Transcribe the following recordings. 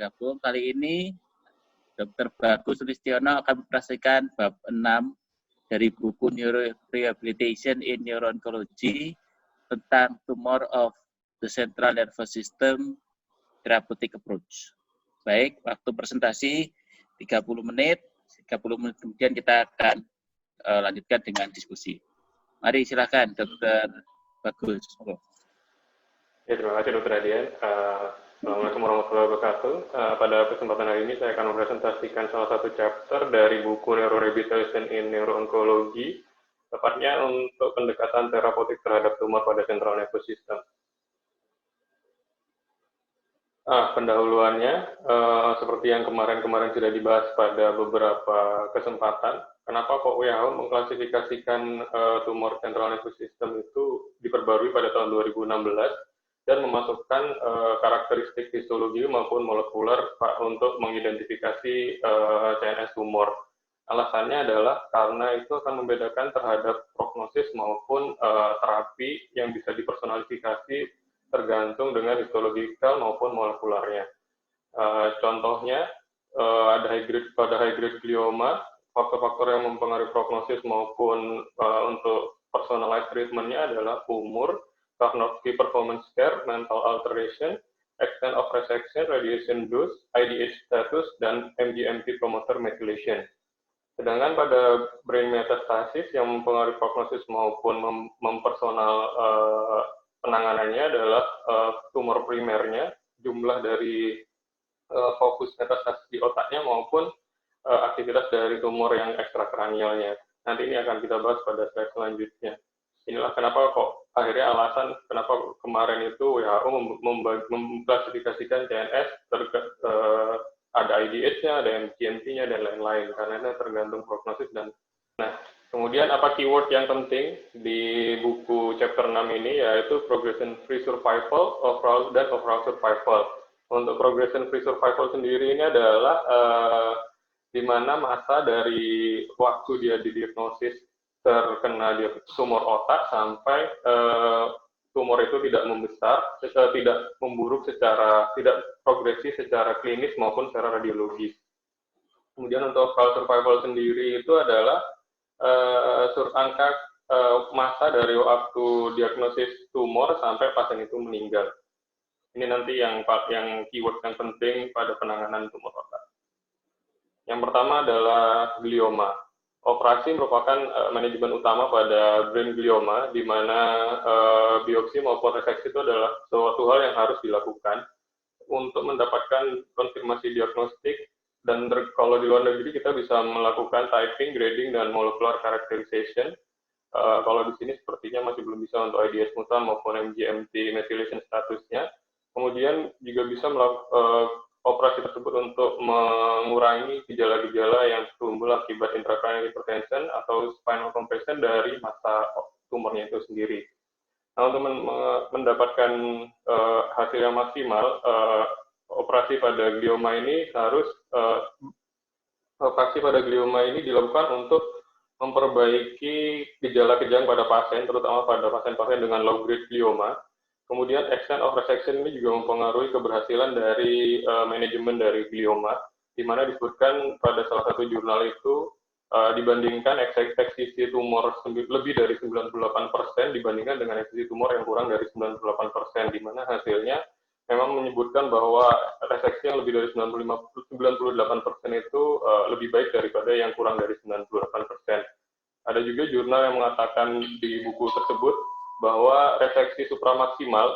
bergabung. Kali ini Dr. Bagus Sulistiono akan mempresentasikan bab 6 dari buku Neurorehabilitation in Neuro-Oncology tentang tumor of the central nervous system therapeutic approach. Baik, waktu presentasi 30 menit. 30 menit kemudian kita akan lanjutkan dengan diskusi. Mari silakan Dr. Bagus. Ya, terima kasih Dr. Adian. Assalamualaikum warahmatullahi wabarakatuh. Pada kesempatan hari ini saya akan mempresentasikan salah satu chapter dari buku Neurorehabilitation in Neuro-Oncology, tepatnya untuk pendekatan terapeutik terhadap tumor pada central nervous system. Pendahuluannya, seperti yang kemarin-kemarin sudah dibahas pada beberapa kesempatan, kenapa kok WHO mengklasifikasikan tumor central nervous system itu diperbarui pada tahun 2016 dan memasukkan karakteristik histologi maupun molekuler untuk mengidentifikasi CNS tumor. Alasannya adalah karena itu akan membedakan terhadap prognosis maupun terapi yang bisa dipersonalifikasi tergantung dengan histologikal maupun molekulernya. Contohnya, pada high grade glioma, faktor-faktor yang mempengaruhi prognosis maupun untuk personalized treatment-nya adalah umur, Karnofsky performance scale, mental alteration, extent of resection, radiation dose, IDH status, dan MGMT promoter methylation. Sedangkan pada brain metastasis yang mempengaruhi prognosis maupun mempersonal penanganannya adalah tumor primernya, jumlah dari fokus metastasis di otaknya maupun aktivitas dari tumor yang ekstrakranialnya. Nanti ini akan kita bahas pada slide selanjutnya. Inilah kenapa kok akhirnya alasan kenapa kemarin itu WHO memklasifikasikan CNS, ada IDH-nya, ada MGMT-nya, dan lain-lain, karena ini tergantung prognosis. Kemudian apa keyword yang penting di buku chapter 6 ini, yaitu progression free survival, overall survival. Untuk progression free survival sendiri ini adalah di mana masa dari waktu dia didiagnosis terkena tumor otak sampai tumor itu tidak membesar, tidak memburuk tidak progresi secara klinis maupun secara radiologis. Kemudian untuk survival sendiri itu adalah angka masa dari waktu diagnosis tumor sampai pasien itu meninggal. Ini nanti yang keyword yang penting pada penanganan tumor otak. Yang pertama adalah glioma. Operasi merupakan manajemen utama pada brain glioma, di mana biopsi maupun reseksi itu adalah suatu hal yang harus dilakukan untuk mendapatkan konfirmasi diagnostik, dan kalau di luar negeri kita bisa melakukan typing, grading, dan molecular characterization. Kalau di sini sepertinya masih belum bisa untuk IDH mutant maupun MGMT methylation statusnya. Kemudian juga bisa melakukan operasi tersebut untuk mengurangi gejala-gejala yang timbul akibat intracranial hypertension atau spinal compression dari masa tumornya itu sendiri. Nah, untuk mendapatkan hasil yang maksimal, operasi pada glioma ini dilakukan untuk memperbaiki gejala kejang pada pasien, terutama pada pasien-pasien dengan low grade glioma. Kemudian extent of resection ini juga mempengaruhi keberhasilan dari manajemen dari glioma, di mana disebutkan pada salah satu jurnal itu dibandingkan eksisi tumor lebih dari 98% dibandingkan dengan eksisi tumor yang kurang dari 98%, di mana hasilnya memang menyebutkan bahwa reseksi yang lebih dari 98% itu lebih baik daripada yang kurang dari 98%. Ada juga jurnal yang mengatakan di buku tersebut bahwa reseksi supramaksimal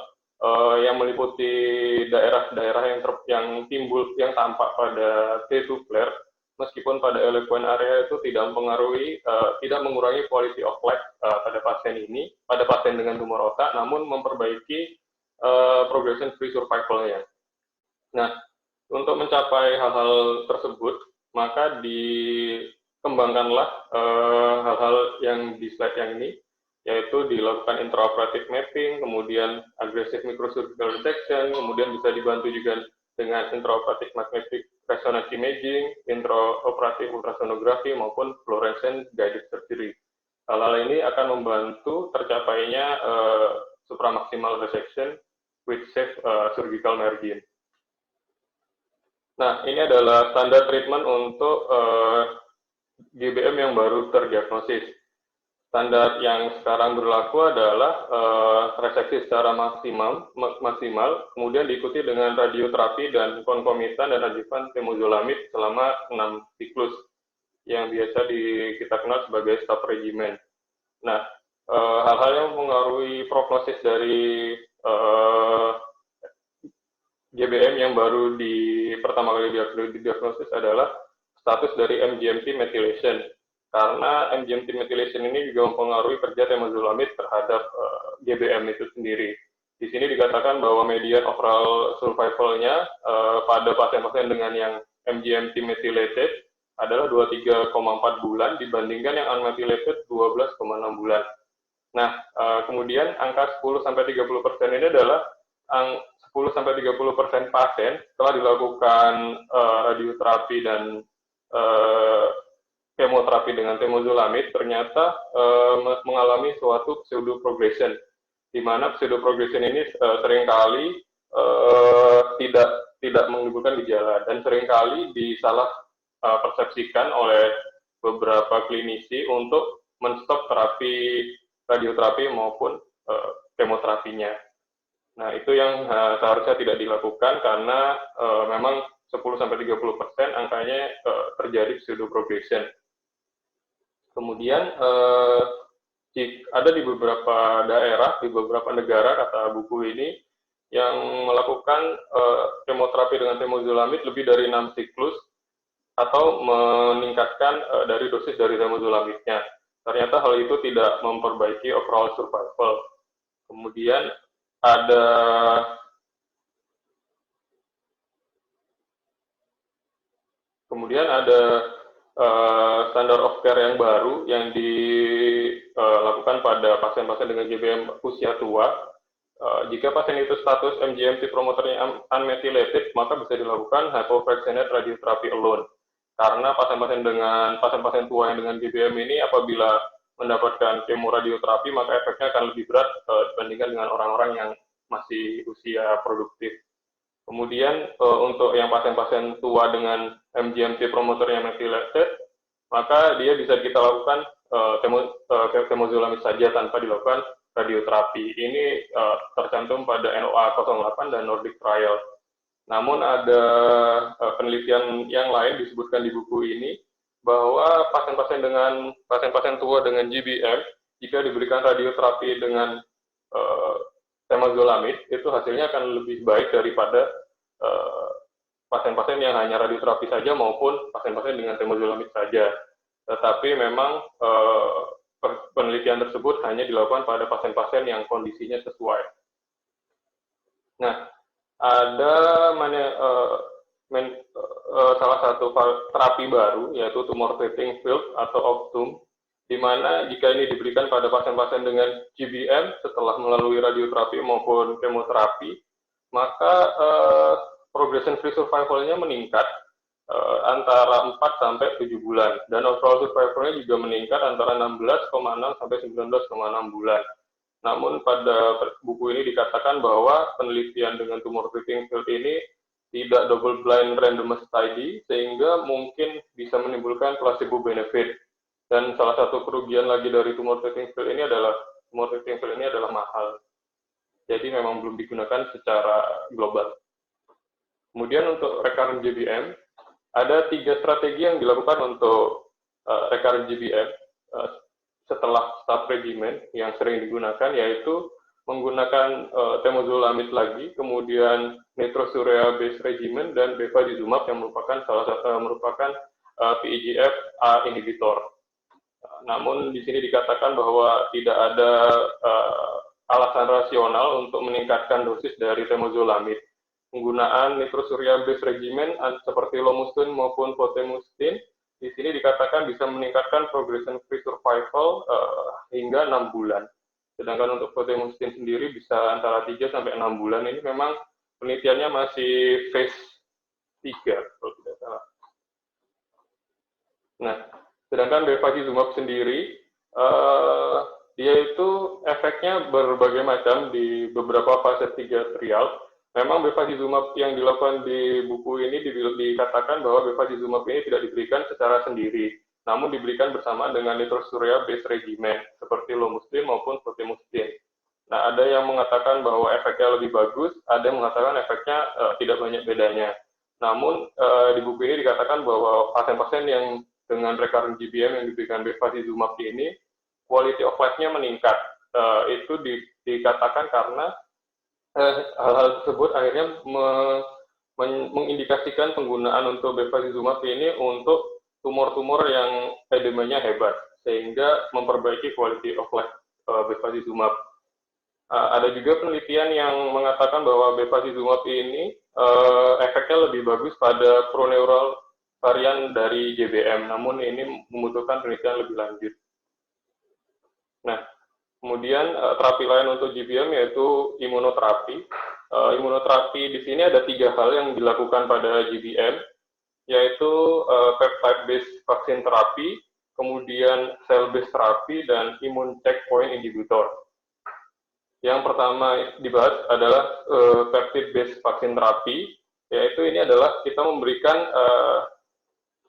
yang meliputi daerah-daerah yang tampak pada T2 flare, meskipun pada eloquent area itu tidak mengurangi quality of life pada pasien dengan tumor otak, namun memperbaiki progression free survival-nya. Nah, untuk mencapai hal-hal tersebut, maka dikembangkanlah hal-hal yang di slide yang ini, yaitu dilakukan intraoperative mapping, kemudian aggressive microsurgical resection, kemudian bisa dibantu juga dengan intraoperative magnetic resonance imaging, intraoperative ultrasonografi, maupun fluorescent guided surgery. Hal-hal ini akan membantu tercapainya supramaximal resection with safe surgical margin. Nah, ini adalah standar treatment untuk GBM yang baru terdiagnosis. Standar yang sekarang berlaku adalah reseksi secara maksimal, kemudian diikuti dengan radioterapi dan konkomitan dan adjuvan temozolomid selama 6 siklus, yang biasa kita kenal sebagai stop regimen. Nah, hal-hal yang mempengaruhi prognosis dari GBM yang baru pertama kali didiagnosis adalah status dari MGMT methylation. Karena MGMT methylation ini juga mempengaruhi kerja temozolomid terhadap GBM itu sendiri. Di sini dikatakan bahwa median overall survival-nya pada pasien-pasien dengan yang MGMT methylated adalah 23,4 bulan dibandingkan yang unmethylated 12,6 bulan. Nah, kemudian angka 10-30% ini adalah 10-30% pasien setelah dilakukan radioterapi dan kemoterapi dengan temozolomid ternyata mengalami suatu pseudo progression, di mana pseudo progression ini seringkali tidak menimbulkan gejala dan seringkali disalah persepsikan oleh beberapa klinisi untuk menstop terapi radioterapi maupun kemoterapinya. Nah, itu yang seharusnya tidak dilakukan karena memang 10-30% angkanya terjadi pseudo progression. Kemudian ada di beberapa daerah, di beberapa negara, kata buku ini, yang melakukan kemoterapi dengan temozolomid lebih dari 6 siklus atau meningkatkan dari dosis dari temozolomidnya. Ternyata hal itu tidak memperbaiki overall survival. Kemudian ada standar of care yang baru yang dilakukan pada pasien-pasien dengan GBM usia tua. Jika pasien itu status MGMT promoternya unmethylated, maka bisa dilakukan hypofractionated radiotherapy alone. Karena pasien-pasien tua yang dengan GBM ini apabila mendapatkan kemoradioterapi, maka efeknya akan lebih berat dibandingkan dengan orang-orang yang masih usia produktif. Kemudian untuk yang pasien-pasien tua dengan MGMT promoternya methylated, maka dia bisa kita lakukan temozolomid saja tanpa dilakukan radioterapi. Ini tercantum pada NOA 08 dan Nordic Trial. Namun ada penelitian yang lain disebutkan di buku ini bahwa pasien-pasien tua dengan GBM jika diberikan radioterapi dengan temozolomid itu hasilnya akan lebih baik daripada pasien-pasien yang hanya radioterapi saja maupun pasien-pasien dengan temozolomid saja. Tetapi memang penelitian tersebut hanya dilakukan pada pasien-pasien yang kondisinya sesuai. Nah, ada salah satu terapi baru, yaitu tumor treating field atau Optum, di mana jika ini diberikan pada pasien-pasien dengan GBM setelah melalui radioterapi maupun kemoterapi, maka progression free survival-nya meningkat antara 4 sampai 7 bulan, dan overall survival-nya juga meningkat antara 16,6 sampai 19,6 bulan. Namun pada buku ini dikatakan bahwa penelitian dengan tumor treating field ini tidak double blind randomized study, sehingga mungkin bisa menimbulkan placebo benefit. Dan salah satu kerugian lagi dari tumor treating field ini adalah mahal. Jadi memang belum digunakan secara global. Kemudian untuk recurrent GBM, ada 3 strategi yang dilakukan untuk recurrent GBM setelah stop regimen yang sering digunakan, yaitu menggunakan temozolomid lagi, kemudian nitrosurea based regimen, dan bevacizumab yang merupakan PEGF-A inhibitor. Namun di sini dikatakan bahwa tidak ada alasan rasional untuk meningkatkan dosis dari temozolomid. Penggunaan nitrosurea based regimen seperti lomustine maupun potemustin di sini dikatakan bisa meningkatkan progression free survival hingga 6 bulan. Sedangkan untuk potemustin sendiri bisa antara 3 sampai 6 bulan. Ini memang penelitiannya masih phase 3 kalau tidak salah. Nah, sedangkan bevacizumab sendiri dia itu efeknya berbagai macam di beberapa fase 3 trial. Memang bevacizumab yang dilakukan di buku ini dikatakan bahwa bevacizumab ini tidak diberikan secara sendiri, namun diberikan bersama dengan nitrosurea base regimen seperti lomustine maupun protimustine. Nah, ada yang mengatakan bahwa efeknya lebih bagus, ada yang mengatakan efeknya tidak banyak bedanya. Namun di buku ini dikatakan bahwa pasien-pasien yang dengan recurrent GBM yang diberikan bevacizumab ini, quality of life-nya meningkat. Itu dikatakan karena hal-hal tersebut akhirnya mengindikasikan penggunaan untuk bevacizumab ini untuk tumor-tumor yang edemanya hebat, sehingga memperbaiki quality of life bevacizumab. Ada juga penelitian yang mengatakan bahwa bevacizumab ini efeknya lebih bagus pada proneural varian dari GBM, namun ini membutuhkan penelitian lebih lanjut. Nah, kemudian terapi lain untuk GBM yaitu imunoterapi. Imunoterapi di sini ada 3 hal yang dilakukan pada GBM, yaitu peptide-based vaccine terapi, kemudian cell-based terapi, dan immune checkpoint inhibitor. Yang pertama dibahas adalah peptide-based vaccine terapi, yaitu ini adalah kita memberikan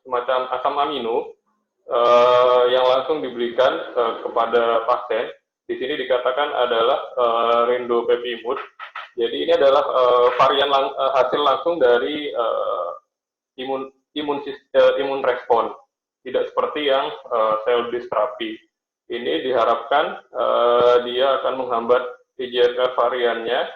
semacam asam amino yang langsung diberikan kepada pasien. Di sini dikatakan adalah rendopepimut. Jadi ini adalah varian hasil langsung dari imun respon, tidak seperti yang cell-based terapi. Ini diharapkan dia akan menghambat EGFR variannya.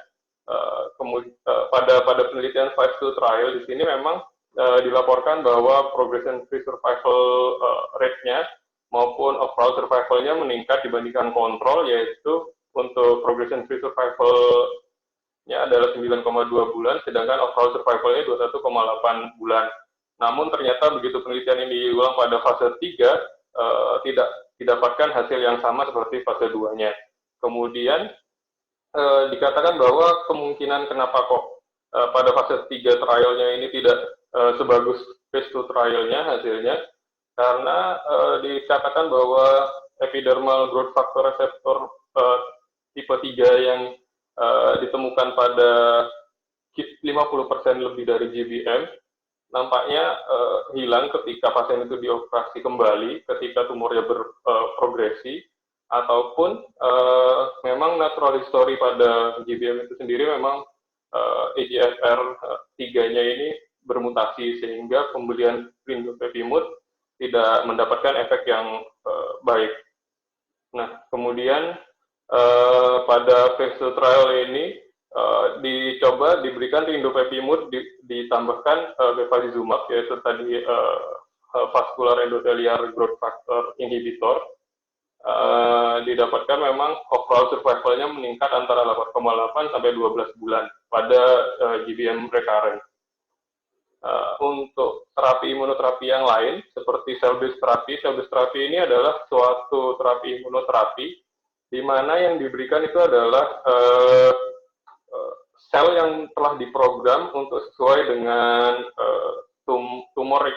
Pada penelitian phase 2 trial di sini memang dilaporkan bahwa progression free survival rate-nya maupun overall survival-nya meningkat dibandingkan kontrol, yaitu untuk progression free survival-nya adalah 9,2 bulan, sedangkan overall survival-nya 21,8 bulan. Namun ternyata begitu penelitian ini diulang pada fase 3, tidak didapatkan hasil yang sama seperti fase 2-nya. Kemudian dikatakan bahwa kemungkinan kenapa kok pada fase 3 trialnya ini tidak sebagus phase 2 trialnya hasilnya, karena dikatakan bahwa epidermal growth factor receptor tipe 3 yang ditemukan pada 50% lebih dari GBM nampaknya hilang ketika pasien itu dioperasi kembali, ketika tumornya berprogresi, ataupun memang natural history pada GBM itu sendiri memang EGFR 3-nya ini bermutasi, sehingga pemberian rendopepimut tidak mendapatkan efek yang baik. Nah, kemudian pada phase 2 trial ini dicoba diberikan rendopepimut ditambahkan bevacizumab, yaitu tadi vascular endothelial growth factor inhibitor. Didapatkan memang overall survival-nya meningkat antara 8,8 sampai 12 bulan pada GBM recurrent. Untuk terapi imunoterapi yang lain seperti cell-based terapi ini adalah suatu terapi imunoterapi di mana yang diberikan itu adalah sel yang telah diprogram untuk sesuai dengan tumor,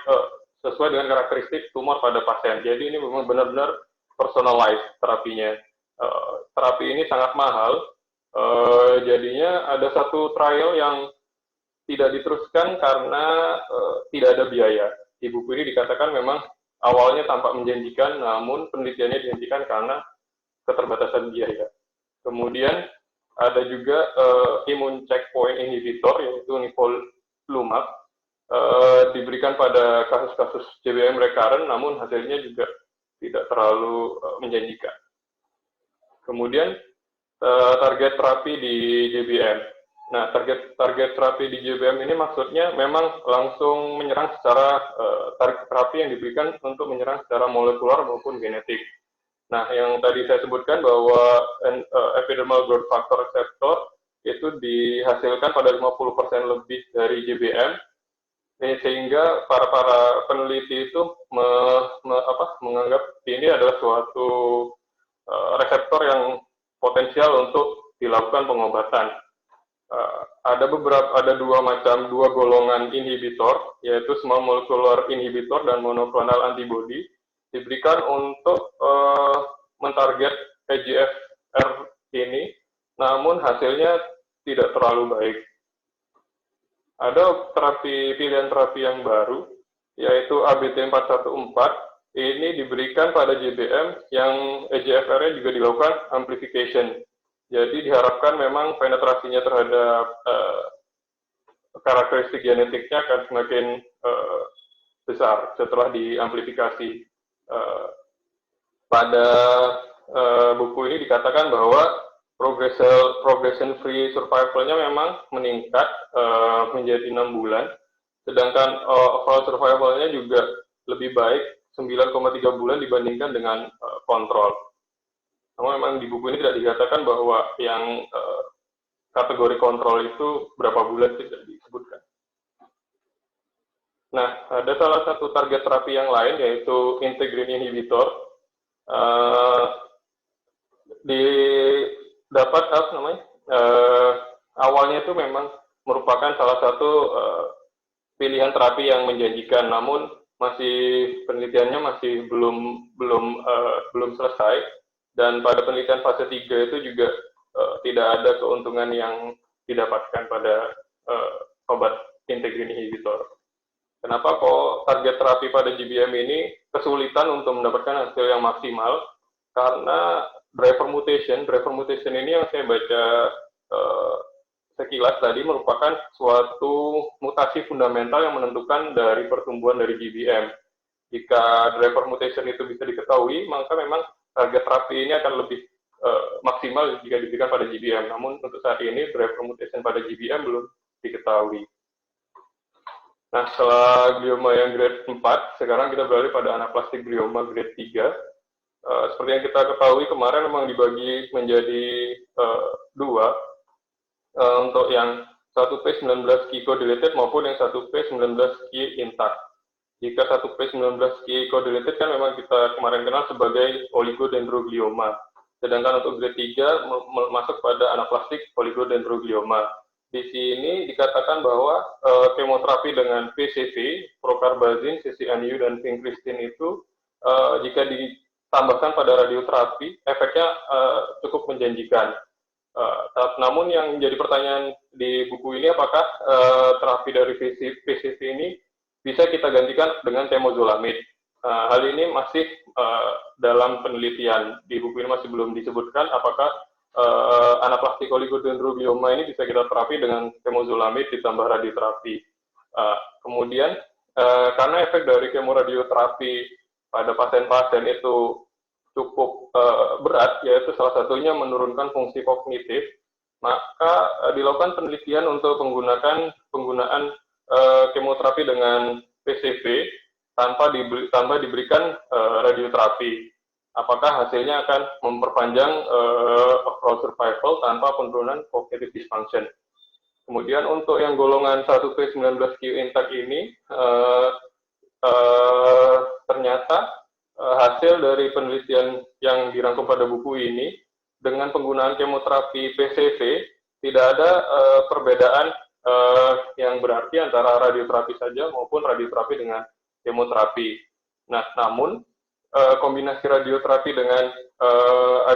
sesuai dengan karakteristik tumor pada pasien. Jadi ini memang benar-benar personalized terapinya. Terapi ini sangat mahal, jadinya ada satu trial yang tidak diteruskan karena tidak ada biaya. Di buku ini dikatakan memang awalnya tampak menjanjikan, namun penelitiannya dihentikan karena keterbatasan biaya. Kemudian ada juga immune checkpoint inhibitor, yaitu nivolumab, diberikan pada kasus-kasus GBM recurrent, namun hasilnya juga tidak terlalu menjanjikan. Kemudian target terapi di GBM. Nah, target terapi di GBM ini maksudnya memang langsung menyerang secara target terapi yang diberikan untuk menyerang secara molekular maupun genetik. Nah, yang tadi saya sebutkan bahwa epidermal growth factor receptor itu dihasilkan pada 50% lebih dari GBM, sehingga para peneliti itu menganggap ini adalah suatu reseptor yang potensial untuk dilakukan pengobatan. Ada dua golongan inhibitor, yaitu small molecular inhibitor dan monoclonal antibody, diberikan untuk mentarget EGFR ini, namun hasilnya tidak terlalu baik. Ada pilihan terapi yang baru, yaitu ABT414. Ini diberikan pada JBM yang EGFR-nya juga dilakukan amplification. Jadi diharapkan memang penetrasinya terhadap karakteristik genetiknya akan semakin besar setelah diamplifikasi. Pada buku ini dikatakan bahwa progression free survival-nya memang meningkat menjadi 6 bulan, sedangkan overall survival-nya juga lebih baik 9,3 bulan dibandingkan dengan kontrol. Namun memang di buku ini tidak dikatakan bahwa yang kategori kontrol itu berapa bulan tidak disebutkan. Nah, ada salah satu target terapi yang lain yaitu integrin inhibitor. Didapat awalnya itu memang merupakan salah satu pilihan terapi yang menjanjikan, namun penelitiannya masih belum selesai, dan pada penelitian fase 3 itu juga tidak ada keuntungan yang didapatkan pada obat integrin inhibitor. Kenapa kok target terapi pada GBM ini kesulitan untuk mendapatkan hasil yang maksimal? Karena driver mutation ini yang saya baca sekilas tadi merupakan suatu mutasi fundamental yang menentukan dari pertumbuhan dari GBM. Jika driver mutation itu bisa diketahui, maka memang target terapi ini akan lebih maksimal jika diberikan pada GBM. Namun untuk saat ini driver mutation pada GBM belum diketahui. Nah, setelah glioma yang grade 4, sekarang kita beralih pada anaplastik glioma grade 3. Seperti yang kita ketahui kemarin memang dibagi menjadi dua, untuk yang 1P19Q co-deleted maupun yang 1P19Q intact. Jika 1P19Q co-deleted kan memang kita kemarin kenal sebagai oligodendroglioma. Sedangkan untuk grade 3 masuk pada anaplastik oligodendroglioma. Di sini dikatakan bahwa kemoterapi dengan PCV, procarbazine, CCNU, dan vincristine itu jika ditambahkan pada radioterapi, efeknya cukup menjanjikan. Namun yang menjadi pertanyaan di buku ini, apakah terapi dari PCV ini bisa kita gantikan dengan temozolomid? Hal ini masih dalam penelitian. Di buku ini masih belum disebutkan apakah anaplastik oligodendroglioma ini bisa kita terapi dengan temozolomid ditambah radioterapi. Kemudian karena efek dari kemoradioterapi pada pasien-pasien itu cukup berat, yaitu salah satunya menurunkan fungsi kognitif, maka dilakukan penelitian untuk penggunaan kemoterapi dengan PCV tanpa diberikan radioterapi. Apakah hasilnya akan memperpanjang overall survival tanpa penurunan cognitive dysfunction. Kemudian untuk yang golongan 1P19Q intact ini, ternyata hasil dari penelitian yang dirangkum pada buku ini, dengan penggunaan kemoterapi PCV, tidak ada perbedaan yang berarti antara radioterapi saja maupun radioterapi dengan kemoterapi. Nah, namun kombinasi radioterapi dengan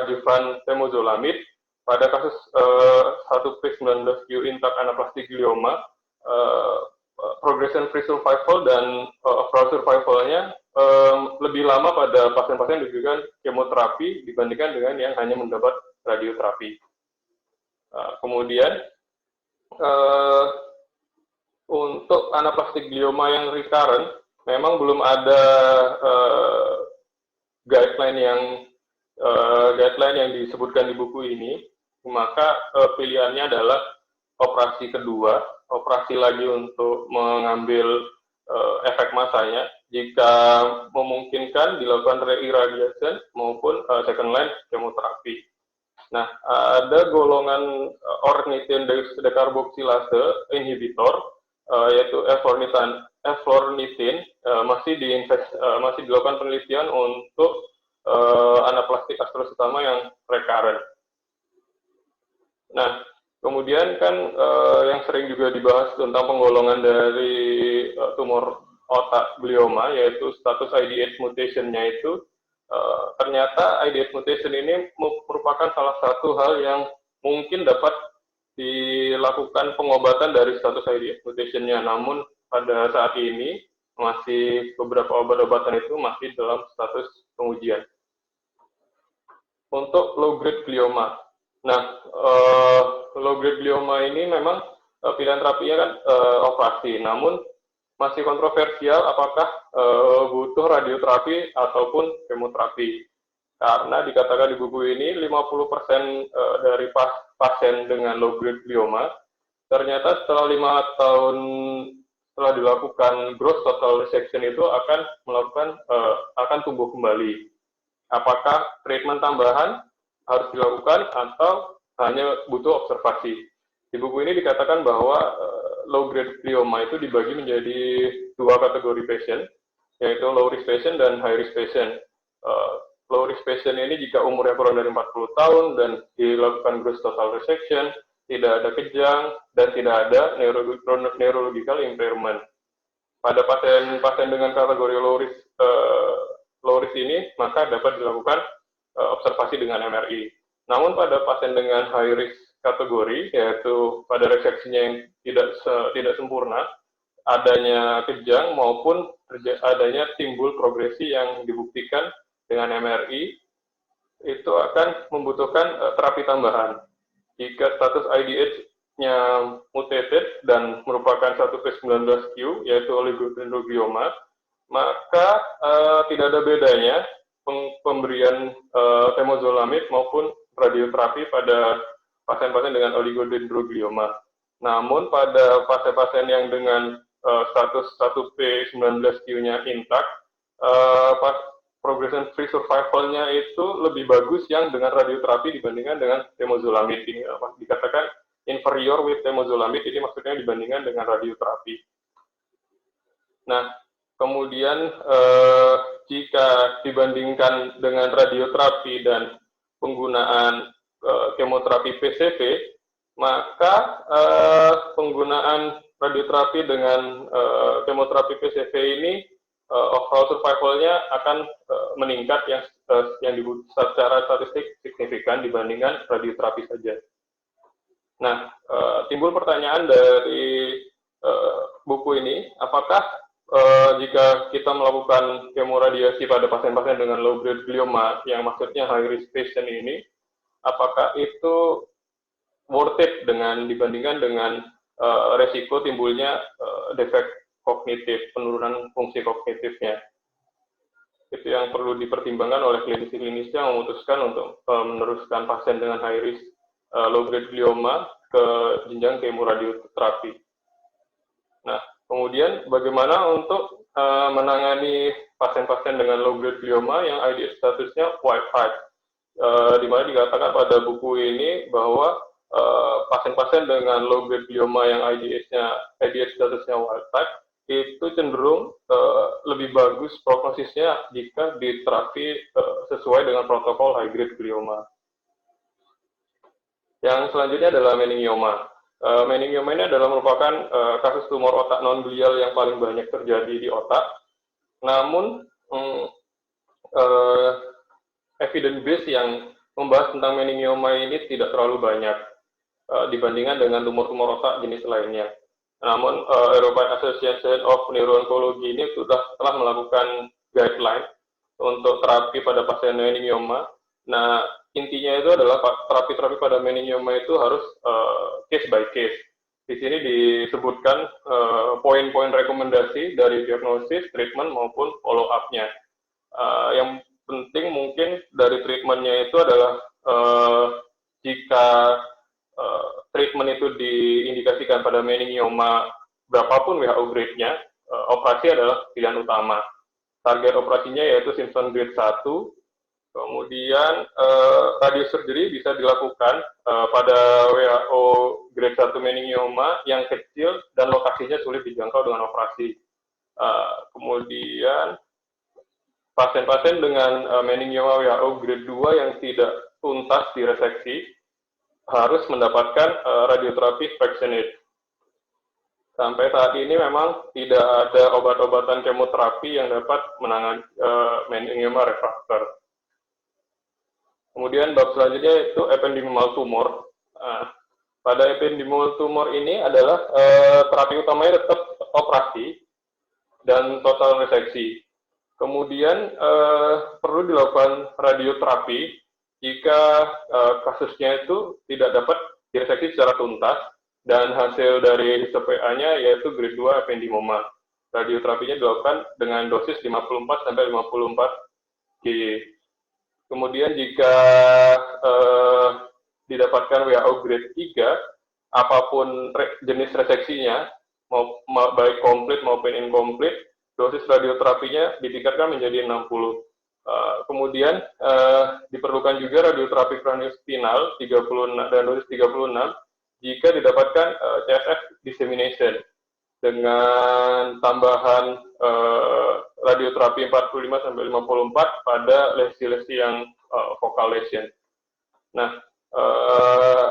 adjuvan temozolomid pada kasus 1P19Q intact anaplastik glioma, progression free survival dan overall survival-nya lebih lama pada pasien-pasien yang diberikan kemoterapi dibandingkan dengan yang hanya mendapat radioterapi. Kemudian untuk anaplastik glioma yang recurrent, memang belum ada guideline yang disebutkan di buku ini, maka pilihannya adalah operasi kedua, operasi lagi untuk mengambil efek masanya, jika memungkinkan dilakukan re-irradiation maupun second line kemoterapi. Nah, ada golongan ornithine decarboxylase inhibitor, yaitu eflornithine, masih dilakukan penelitian untuk anaplastik astrocytoma yang recurrent. Nah, kemudian kan yang sering juga dibahas tentang penggolongan dari tumor otak glioma, yaitu status IDH mutation-nya itu, ternyata IDH mutation ini merupakan salah satu hal yang mungkin dapat dilakukan pengobatan dari status IDS mutation-nya. Namun pada saat ini masih beberapa obat-obatan itu masih dalam status pengujian. Untuk low grade glioma. Nah, low grade glioma ini memang pilihan terapinya kan operasi, namun masih kontroversial apakah butuh radioterapi ataupun kemoterapi. Karena dikatakan di buku ini 50% dari pasien dengan low grade glioma ternyata setelah 5 tahun setelah dilakukan gross total resection itu akan tumbuh kembali. Apakah treatment tambahan harus dilakukan atau hanya butuh observasi? Di buku ini dikatakan bahwa low grade glioma itu dibagi menjadi 2 kategori patient, yaitu low risk patient dan high risk patient. Low risk patient ini jika umurnya kurang dari 40 tahun dan dilakukan gross total resection, tidak ada kejang, dan tidak ada neurological impairment. Pada pasien dengan kategori low risk ini, maka dapat dilakukan observasi dengan MRI. Namun pada pasien dengan high risk kategori, yaitu pada reseksinya yang tidak sempurna, adanya kejang maupun adanya timbul progresi yang dibuktikan dengan MRI, itu akan membutuhkan terapi tambahan. Jika status IDH-nya mutated dan merupakan satu P19Q, yaitu oligodendroglioma, maka tidak ada bedanya pemberian temozolomid maupun radioterapi pada pasien-pasien dengan oligodendroglioma. Namun pada pasien-pasien yang dengan status 1P19Q-nya intact, progression free survival-nya itu lebih bagus yang dengan radioterapi dibandingkan dengan temozolomid. Ini dikatakan inferior with temozolomid, ini maksudnya dibandingkan dengan radioterapi. Nah, kemudian jika dibandingkan dengan radioterapi dan penggunaan kemoterapi PCV, maka penggunaan radioterapi dengan kemoterapi PCV ini overall survival-nya akan meningkat yang secara statistik signifikan dibandingkan radioterapi saja. Nah, timbul pertanyaan dari buku ini, apakah jika kita melakukan kemoradiasi pada pasien-pasien dengan low grade glioma, yang maksudnya high risk patient ini, apakah itu worth it dibandingkan dengan resiko timbulnya defek kognitif, penurunan fungsi kognitifnya. Itu yang perlu dipertimbangkan oleh klinisi-klinisi yang memutuskan untuk meneruskan pasien dengan high risk low grade glioma ke jenjang kemoradioterapi. Nah, kemudian bagaimana untuk menangani pasien-pasien dengan low grade glioma yang IDH statusnya wild type, di mana dikatakan pada buku ini bahwa pasien-pasien dengan low grade glioma yang IDH statusnya wild type itu cenderung lebih bagus prognosisnya jika diterapi sesuai dengan protokol high grade glioma. Yang selanjutnya adalah meningioma. Meningioma ini adalah merupakan kasus tumor otak non-glial yang paling banyak terjadi di otak. Namun, evidence base yang membahas tentang meningioma ini tidak terlalu banyak dibandingkan dengan tumor-tumor otak jenis lainnya. Namun, European Association of Neuro-Oncology ini telah melakukan guideline untuk terapi pada pasien meningioma. Nah, intinya itu adalah terapi-terapi pada meningioma itu harus case by case. Di sini disebutkan poin-poin rekomendasi dari diagnosis, treatment maupun follow up-nya. Yang penting mungkin dari treatment-nya itu adalah jika treatment itu diindikasikan pada meningioma berapapun WHO grade-nya, operasi adalah pilihan utama. Target operasinya yaitu Simpson grade 1, kemudian radiosurgery bisa dilakukan pada WHO grade 1 meningioma yang kecil dan lokasinya sulit dijangkau dengan operasi. Kemudian pasien-pasien dengan meningioma WHO grade 2 yang tidak tuntas direseksi harus mendapatkan radioterapi fractionate. Sampai saat ini memang tidak ada obat-obatan kemoterapi yang dapat menangani meningioma refraktor. Kemudian bab selanjutnya itu ependymal tumor. Pada epidemiol tumor ini adalah terapi utamanya tetap operasi dan total reseksi. Kemudian perlu dilakukan radioterapi jika kasusnya itu tidak dapat direseksi secara tuntas dan hasil dari HistoPA-nya yaitu grade 2 ependimoma. Radioterapinya dilakukan dengan dosis 54 sampai 54 G. Kemudian jika didapatkan WHO grade 3, apapun jenis reseksinya, baik komplit maupun inkomplit, dosis radioterapinya ditingkatkan menjadi 60. Kemudian diperlukan juga radioterapi kraniospinal 36 dan dosis 36 jika didapatkan CSF dissemination dengan tambahan radioterapi 45 sampai 54 pada lesi-lesi yang focal lesion. Nah,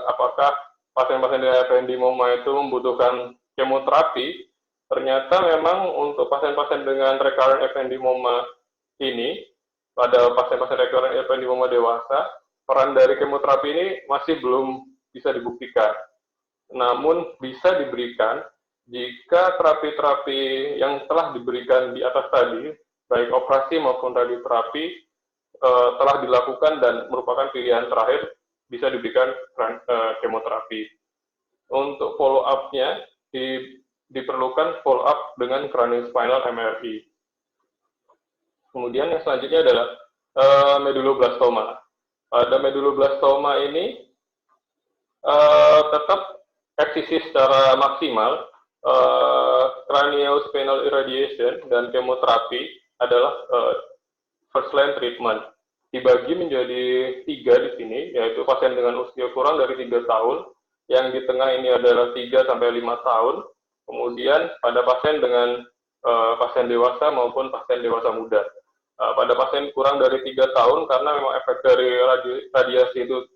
apakah pasien-pasien dengan ependimoma itu membutuhkan kemoterapi? Ternyata memang untuk pasien-pasien dengan recurrent ependimoma ini, pada pasien-pasien recurrent ependimoma dewasa, peran dari kemoterapi ini masih belum bisa dibuktikan. Namun bisa diberikan jika terapi-terapi yang telah diberikan di atas tadi, baik operasi maupun radioterapi, telah dilakukan dan merupakan pilihan terakhir, bisa diberikan kemoterapi. Untuk follow-up-nya, diperlukan follow-up dengan craniospinal MRI. Kemudian yang selanjutnya adalah medulloblastoma. Pada medulloblastoma ini tetap eksisi secara maksimal, craniospinal irradiation dan kemoterapi adalah first line treatment. Dibagi menjadi 3 di sini, yaitu pasien dengan usia kurang dari 3 tahun, yang di tengah ini adalah 3 sampai 5 tahun, kemudian pada pasien dengan pasien dewasa maupun pasien dewasa muda. Pada pasien kurang dari 3 tahun, karena memang efek dari radiasi itu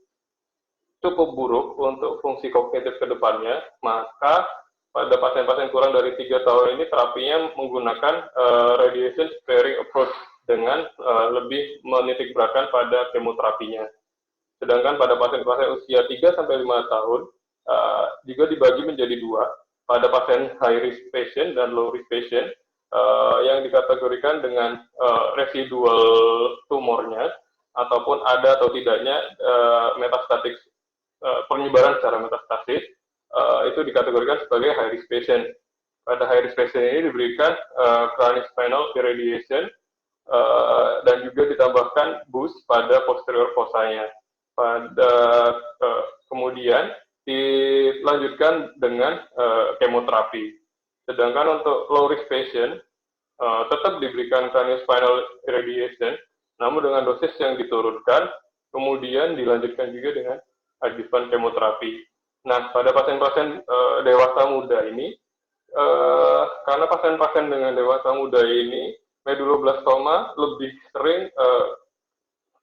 cukup buruk untuk fungsi kognitif ke depannya, maka pada pasien-pasien kurang dari 3 tahun ini terapinya menggunakan radiation sparing approach dengan lebih menitik beratkan pada kemoterapinya. Sedangkan pada pasien-pasien usia 3 sampai 5 tahun juga dibagi menjadi 2, pada pasien high risk patient dan low risk patient yang dikategorikan dengan residual tumornya ataupun ada atau tidaknya metastatik penyebaran secara metastasis, itu dikategorikan sebagai high risk patient. Pada high risk patient ini diberikan craniospinal irradiation dan juga ditambahkan boost pada posterior fossanya. Kemudian dilanjutkan dengan kemoterapi. Sedangkan untuk low risk patient tetap diberikan craniospinal irradiation, namun dengan dosis yang diturunkan, kemudian dilanjutkan juga dengan adjuvan kemoterapi. Nah, pada pasien-pasien dewasa muda ini, karena pasien-pasien dengan dewasa muda ini, medulloblastoma lebih sering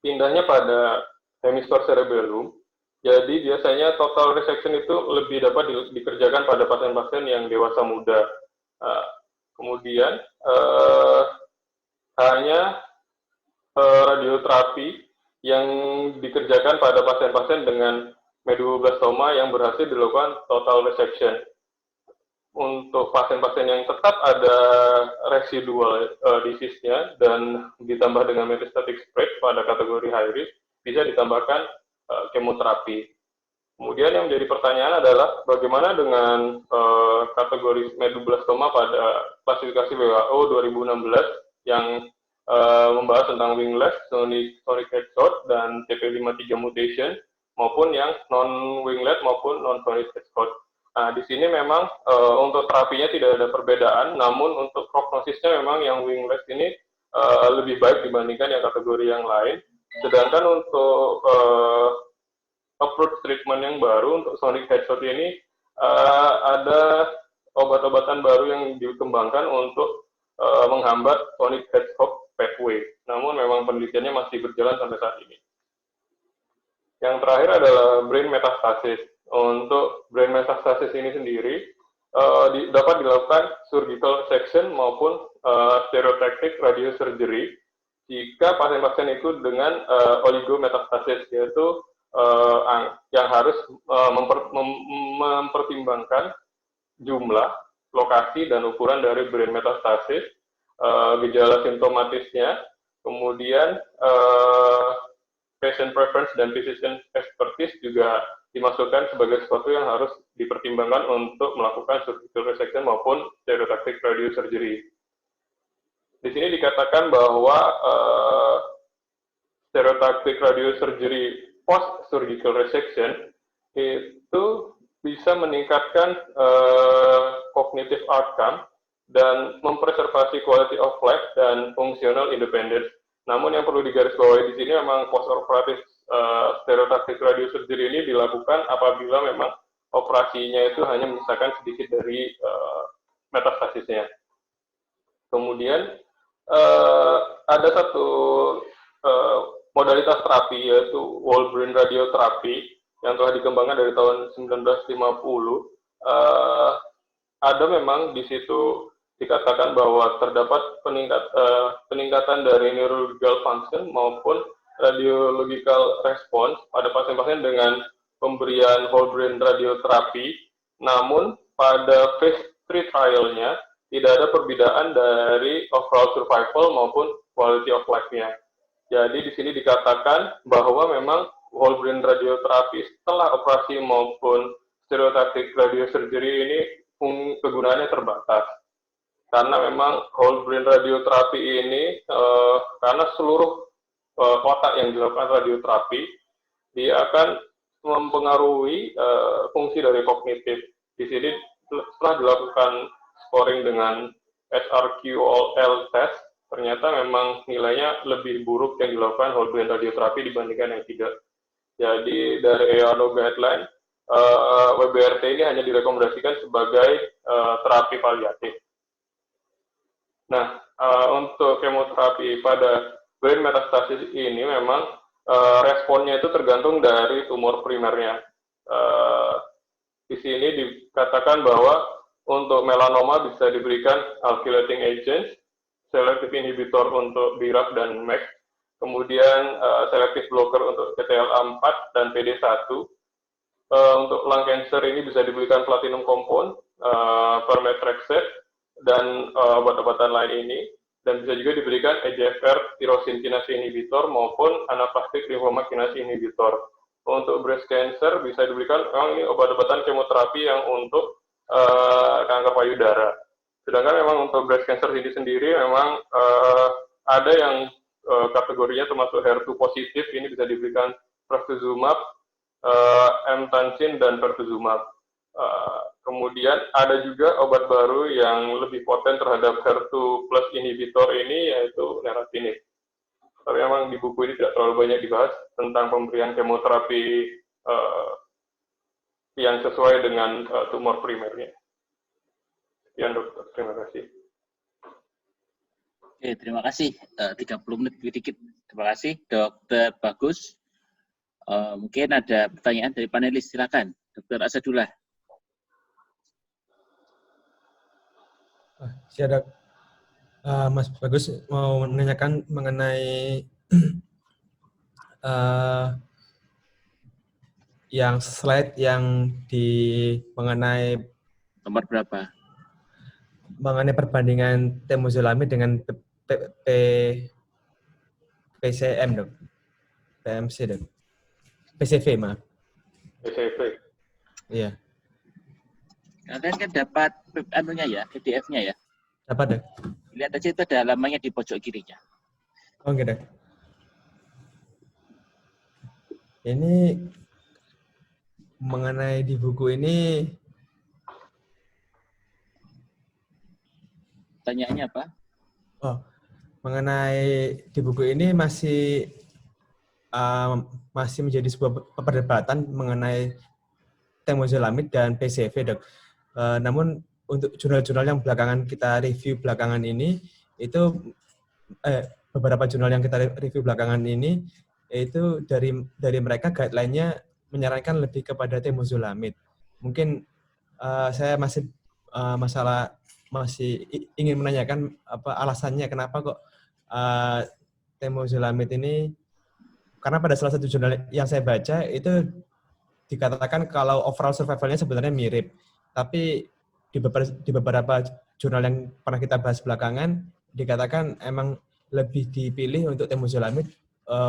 pindahnya pada hemisfer cerebellum. Jadi biasanya total resection itu lebih dapat dikerjakan pada pasien-pasien yang dewasa muda. Kemudian hanya radioterapi yang dikerjakan pada pasien-pasien dengan medulloblastoma yang berhasil dilakukan total resection. Untuk pasien-pasien yang tetap ada residual disease-nya dan ditambah dengan metastatic spread pada kategori high risk, bisa ditambahkan kemoterapi. Kemudian yang menjadi pertanyaan adalah bagaimana dengan kategori medulloblastoma pada klasifikasi WHO 2016 yang membahas tentang wingless, sonic headshot, dan TP53 mutation, maupun yang non-winglet maupun non-sonic headshot. Nah, di sini memang untuk terapinya tidak ada perbedaan, namun untuk prognosisnya memang yang wingless ini lebih baik dibandingkan yang kategori yang lain. Sedangkan untuk approach treatment yang baru untuk sonic headshot ini ada obat-obatan baru yang dikembangkan untuk menghambat sonic headshot pathway. Namun memang penelitiannya masih berjalan sampai saat ini. Yang terakhir adalah brain metastasis. Untuk brain metastasis ini sendiri dapat dilakukan surgical section maupun stereotactic radiosurgery jika pasien-pasien itu dengan oligometastasis, yaitu yang harus mempertimbangkan jumlah, lokasi, dan ukuran dari brain metastasis, gejala simptomatisnya, kemudian patient preference dan physician expertise juga dimasukkan sebagai sesuatu yang harus dipertimbangkan untuk melakukan surgical resection maupun stereotactic radiosurgery. Di sini dikatakan bahwa stereotactic radiosurgery post surgical resection itu bisa meningkatkan cognitive outcome dan mempreservasi quality of life dan functional independence. Namun yang perlu digarisbawahi di sini memang post-operative stereotactic radiosurgery ini dilakukan apabila memang operasinya itu hanya menyisakan sedikit dari metastasisnya. Kemudian ada satu modalitas terapi yaitu whole brain radiotherapy yang telah dikembangkan dari tahun 1950. Ada memang di situ dikatakan bahwa terdapat peningkatan dari neurological function maupun radiological response pada pasien-pasien dengan pemberian whole brain radioterapi. Namun pada phase 3 trial-nya tidak ada perbedaan dari overall survival maupun quality of life-nya. Jadi di sini dikatakan bahwa memang whole brain radioterapi setelah operasi maupun stereotactic radiosurgery ini kegunaannya terbatas. Karena memang whole brain radioterapi ini, karena seluruh otak yang dilakukan radioterapi, dia akan mempengaruhi fungsi dari kognitif. Di sini setelah dilakukan scoring dengan SRQOL test, ternyata memang nilainya lebih buruk yang dilakukan whole brain radioterapi dibandingkan yang tidak. Jadi dari EANO guideline, WBRT ini hanya direkomendasikan sebagai terapi paliatif. Nah, untuk kemoterapi pada brain metastasis ini memang responnya itu tergantung dari tumor primernya. Di sini dikatakan bahwa untuk melanoma bisa diberikan alkylating agents, selective inhibitor untuk BRAF dan MEK, kemudian selective blocker untuk CTLA4 dan PD1. Untuk lung cancer ini bisa diberikan platinum compound, permetrexate, dan obat-obatan lain ini, dan bisa juga diberikan EGFR tyrosine kinase inhibitor maupun anaplastic lymphoma kinase inhibitor. Untuk breast cancer bisa diberikan memang ini obat-obatan kemoterapi yang untuk kanker payudara. Sedangkan memang untuk breast cancer ini sendiri memang ada yang kategorinya termasuk HER2 positif, ini bisa diberikan trastuzumab, emtansine, dan pertuzumab. Kemudian ada juga obat baru yang lebih poten terhadap HER2 plus inhibitor ini, yaitu neratinib. Tapi memang di buku ini tidak terlalu banyak dibahas tentang pemberian kemoterapi yang sesuai dengan tumor primernya. Sekian dokter, terima kasih. Oke, terima kasih. 30 menit lebih dikit. Terima kasih, Dokter Bagus. Mungkin ada pertanyaan dari panelis, silakan. Dokter Asadullah. Siap, Mas Bagus mau menanyakan mengenai yang slide yang mengenai Nomor berapa? Mengenai perbandingan temozolomid dengan PCM, dok. PMC, dok. PCV, maaf. PCV. Iya. Kalian kan dapat anunya ya, PDF-nya ya. Dapat, dok. Lihat aja itu ada halamannya di pojok kirinya. Oke, dok. Ini mengenai di buku ini, Pertanyaannya apa? oh, mengenai di buku ini masih menjadi sebuah perdebatan mengenai temozolomid dan PCV, dok. Namun untuk jurnal-jurnal yang belakangan kita review belakangan ini, itu beberapa jurnal yang kita review belakangan ini, itu dari mereka guideline-nya menyarankan lebih kepada temozolomid. Mungkin saya masih ingin menanyakan apa alasannya kenapa kok temozolomid ini karena pada salah satu jurnal yang saya baca itu dikatakan kalau overall survival-nya sebenarnya mirip, tapi di beberapa jurnal yang pernah kita bahas belakangan dikatakan emang lebih dipilih untuk temozolomid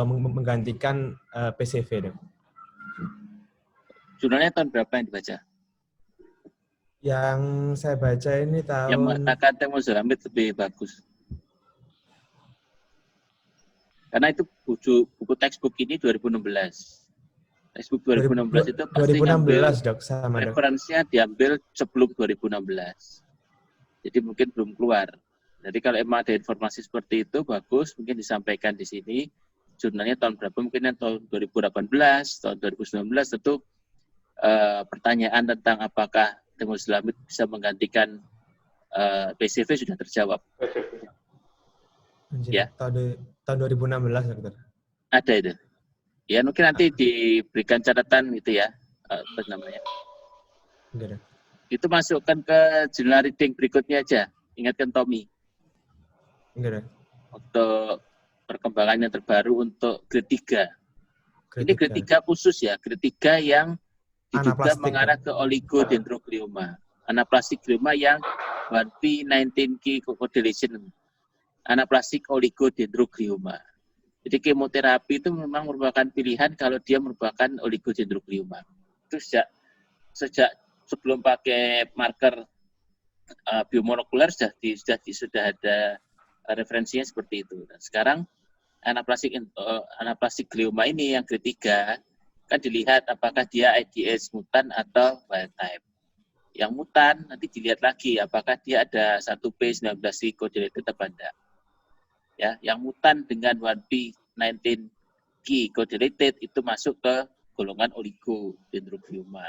menggantikan PCV. Jurnalnya tahun berapa yang dibaca? Yang saya baca ini Yang tahun mengatakan temozolomid lebih bagus. Karena itu buku textbook ini 2016. Textbook 2016 itu pasti 2016 dok, sama dok. referensinya diambil sebelum 2016. Jadi mungkin belum keluar. Jadi kalau emang ada informasi seperti itu bagus, mungkin disampaikan di sini. Jurnalnya tahun berapa? Mungkin yang tahun 2018, tahun 2019 tentu pertanyaan tentang apakah temozolomid bisa menggantikan PCV sudah terjawab. Ya. Tahun 2016 dokter. Ada itu. Ya mungkin nanti diberikan catatan gitu ya, apa namanya. Enggak, Itu masukkan ke jurnal reading berikutnya aja. Ingatkan Tommy. Enggak. Untuk perkembangan yang terbaru untuk grade 3. Ini grade 3 khusus ya, grade 3 yang diduga mengarah ke oligodendroglioma. Anaplastik glioma yang 1p19q co-deletion. Anaplastik oligodendroglioma. Jadi kemoterapi itu memang merupakan pilihan kalau dia merupakan oligodendroglioma. Itu sejak sebelum pakai marker biomolekuler sudah ada referensinya seperti itu. Dan sekarang anaplastik glioma ini yang grade 3 kan dilihat apakah dia AIDS mutan atau wild type. Yang mutan nanti dilihat lagi apakah dia ada 1p19 co-deleted atau tidak. Ya, yang mutan dengan 1p19q co-deleted itu masuk ke golongan oligodendroglioma.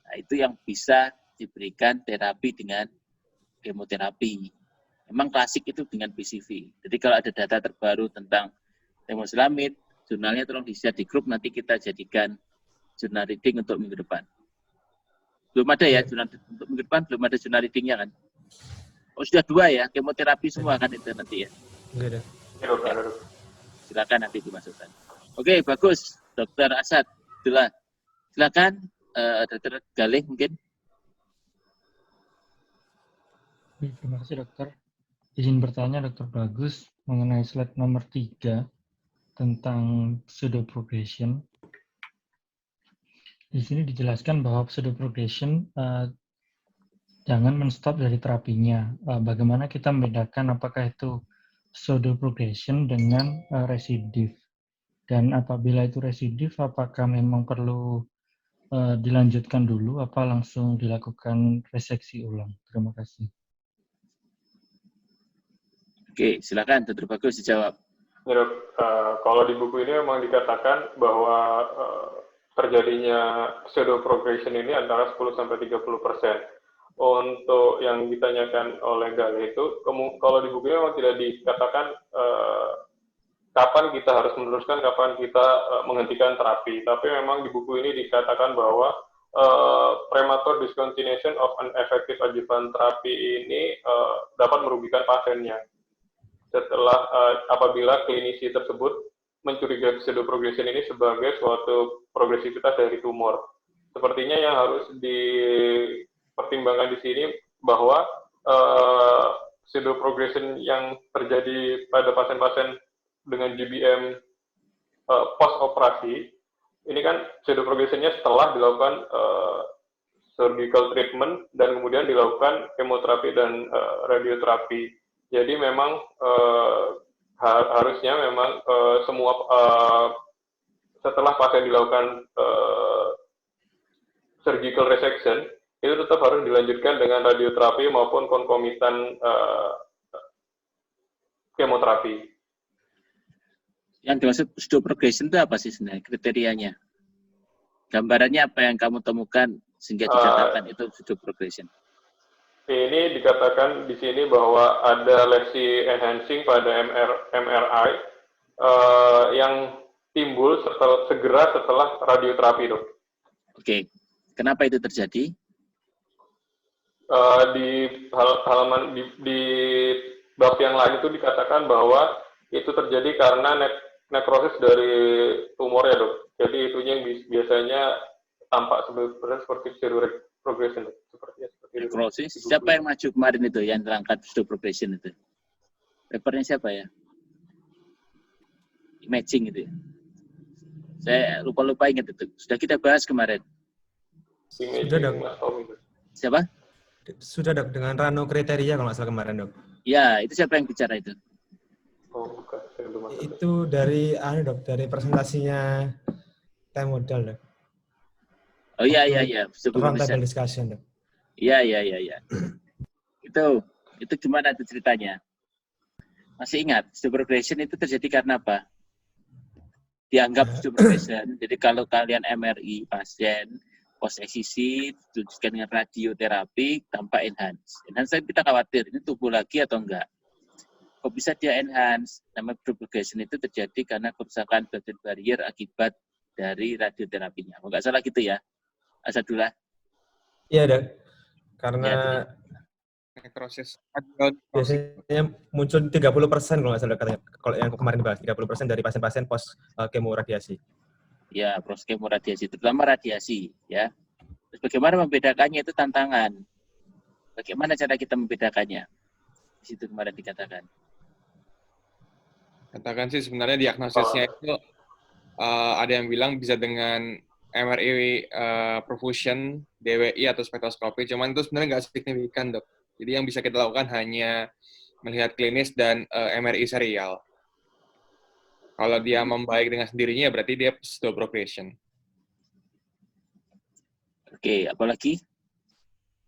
Nah, itu yang bisa diberikan terapi dengan kemoterapi. Memang klasik itu dengan PCV. Jadi kalau ada data terbaru tentang temozolomid, jurnalnya tolong di-share di grup, nanti kita jadikan jurnal reading untuk minggu depan. Belum ada ya, jurnal untuk minggu depan belum ada jurnal readingnya kan? Oh sudah 2 ya, kemoterapi semua kan itu nanti ya? Enggak ada. Ya. Silakan nanti dimasukkan. Oke, bagus. Dr. Asad, silakan. Dr. Galih mungkin. Terima kasih dokter. Izin bertanya dokter Bagus mengenai slide nomor 3 tentang pseudoprogression. Di sini dijelaskan bahwa pseudoprogression jangan menstop dari terapinya. Bagaimana kita membedakan apakah itu pseudoprogression dengan residif? Dan apabila itu residif, apakah memang perlu dilanjutkan dulu, apa langsung dilakukan reseksi ulang? Terima kasih. Oke, silakan Dr. Bagus dijawab. Ya, Dok, kalau di buku ini memang dikatakan bahwa terjadinya pseudoprogression ini antara 10-30%. Untuk yang ditanyakan oleh Galih itu, kalau di bukunya memang tidak dikatakan kapan kita harus meneruskan, kapan kita menghentikan terapi. Tapi memang di buku ini dikatakan bahwa premature discontinuation of an effective adjuvant therapy ini dapat merugikan pasiennya. Setelah apabila klinisi tersebut mencurigai pseudoprogression ini sebagai suatu progresivitas dari tumor. Sepertinya yang harus dipertimbangkan di sini bahwa pseudoprogression yang terjadi pada pasien-pasien dengan GBM post operasi ini kan pseudoprogressionnya setelah dilakukan surgical treatment dan kemudian dilakukan kemoterapi dan radioterapi. Jadi memang harusnya memang semua setelah pasien dilakukan surgical resection itu tetap harus dilanjutkan dengan radioterapi maupun konkomitan kemoterapi. Yang dimaksud pseudoprogression itu apa sih sebenarnya kriterianya? Gambarannya apa yang kamu temukan sehingga dikatakan itu pseudoprogression? Ini dikatakan di sini bahwa ada lesi enhancing pada MRI yang timbul segera setelah radioterapi, Dok. Oke, kenapa itu terjadi? Di bab yang lain itu dikatakan bahwa itu terjadi karena nekrosis dari tumor ya dok. Jadi itunya yang biasanya tampak seperti pseudo progression dok. Seperti itu. Necrosis. Siapa yang maju kemarin itu yang terangkat pseudo progression itu? Papernya siapa ya? Imaging itu ya. Saya lupa ingat itu. Sudah kita bahas kemarin. Sudah dok. Siapa? Sudah dok, dengan Rano kriteria kalau nggak salah kemarin dok. Ya, itu siapa yang bicara itu? Oh bukan, saya belum masuk. Itu dari dok, dari presentasinya time model dok. Oh iya. Round table discussion dok. Iya. Itu gimana itu ceritanya? Masih ingat, pseudo progression itu terjadi karena apa? Dianggap pseudo progression. Jadi kalau kalian MRI pasien post eksisi dilanjutkan dengan radioterapi tanpa enhance. Enhance kita khawatir ini tumbuh lagi atau enggak. Kok bisa dia enhance? Nama pseudo progression itu terjadi karena kerusakan blood-brain barrier akibat dari radioterapinya. Kalau nggak salah gitu ya, Asadullah. Iya dok, karena nekrosis. biasanya muncul 30% kalau nggak salah katanya. Kalau yang kemarin dibahas 30% dari pasien-pasien post kemo radiasi. Ya, post kemo radiasi, terutama radiasi, ya. Terus bagaimana membedakannya itu tantangan. Bagaimana cara kita membedakannya? Di situ kemarin dikatakan. Katakan sih sebenarnya diagnosisnya itu ada yang bilang bisa dengan MRI perfusion, DWI atau spektroskopi, cuman itu sebenarnya nggak signifikan dok. Jadi yang bisa kita lakukan hanya melihat klinis dan MRI serial. Kalau dia membaik dengan sendirinya berarti dia pseudo progression. Oke, apalagi?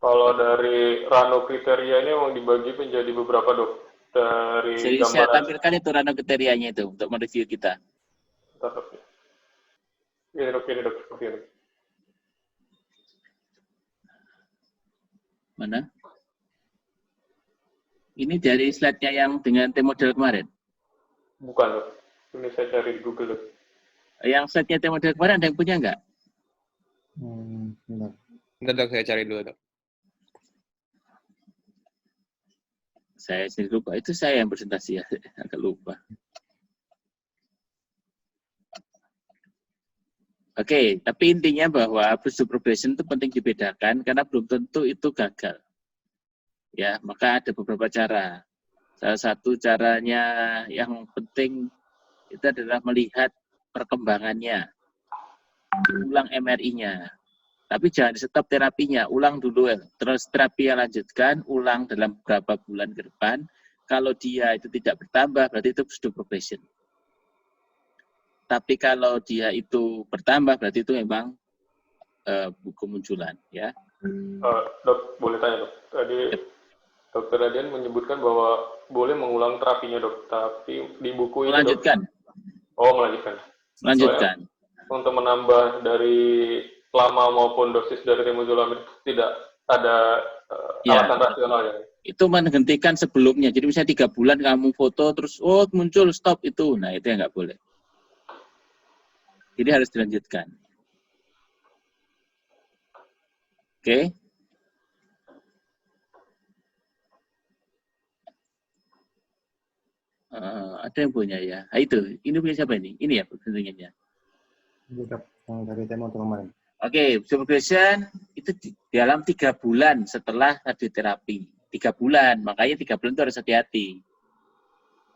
Kalau dari Rano kriteria ini memang dibagi menjadi beberapa dok. Dari Jadi gambaran. saya tampilkan itu Rano kriterianya itu untuk mereview kita. Ini dok, seperti ini. Mana? Ini dari slide-nya yang dengan T-model kemarin? Bukan dok. Ini saya cari di Google dok. Yang slide-nya T-model kemarin ada yang punya nggak? Bentar dok, saya cari dulu dok. Saya sendiri lupa. Itu saya yang presentasi ya. Agak lupa. Oke, tapi intinya bahwa pseudo progression itu penting dibedakan karena belum tentu itu gagal. Ya, maka ada beberapa cara. Salah satu caranya yang penting itu adalah melihat perkembangannya. Ulang MRI-nya. Tapi jangan di-stop terapinya, ulang dulu. Terus terapi yang lanjutkan, ulang dalam beberapa bulan ke depan. Kalau dia itu tidak bertambah, berarti itu pseudo progression. Tapi kalau dia itu bertambah, berarti itu memang kemunculan. Ya. Dok, boleh tanya dok. Tadi Dokter Radian menyebutkan bahwa boleh mengulang terapinya dok, tapi di buku ini melanjutkan. Dok, melanjutkan. Melanjutkan. Soalnya, untuk menambah dari lama maupun dosis dari temozolomid tidak ada alasan rasional ya. Itu menghentikan sebelumnya. Jadi misalnya 3 bulan kamu foto terus muncul stop itu. Nah, itu yang nggak boleh. Jadi harus dilanjutkan. Oke. Ada yang punya ya. Nah, itu. Ini punya siapa ini? Ini ya pertanyaan. Yang dari tema kemarin. Oke, pseudo progression itu di dalam 3 bulan setelah radioterapi. 3 bulan, makanya 3 bulan itu harus hati-hati.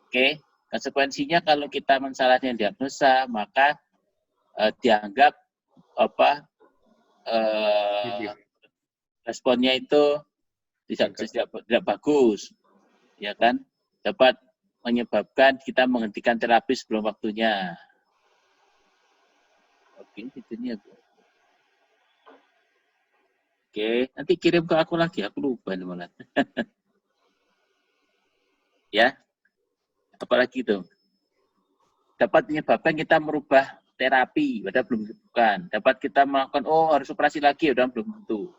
Oke, konsekuensinya kalau kita mensalahnya diagnosa, maka dianggap responnya itu tidak bagus, ya kan? Dapat menyebabkan kita menghentikan terapi sebelum waktunya. Oke, itunya. Oke, nanti kirim ke aku lagi, aku lupa nih malah. Ya, apalagi itu? Dapat menyebabkan kita merubah terapi, padahal belum bukan. Dapat kita melakukan, harus operasi lagi, udah belum tentu.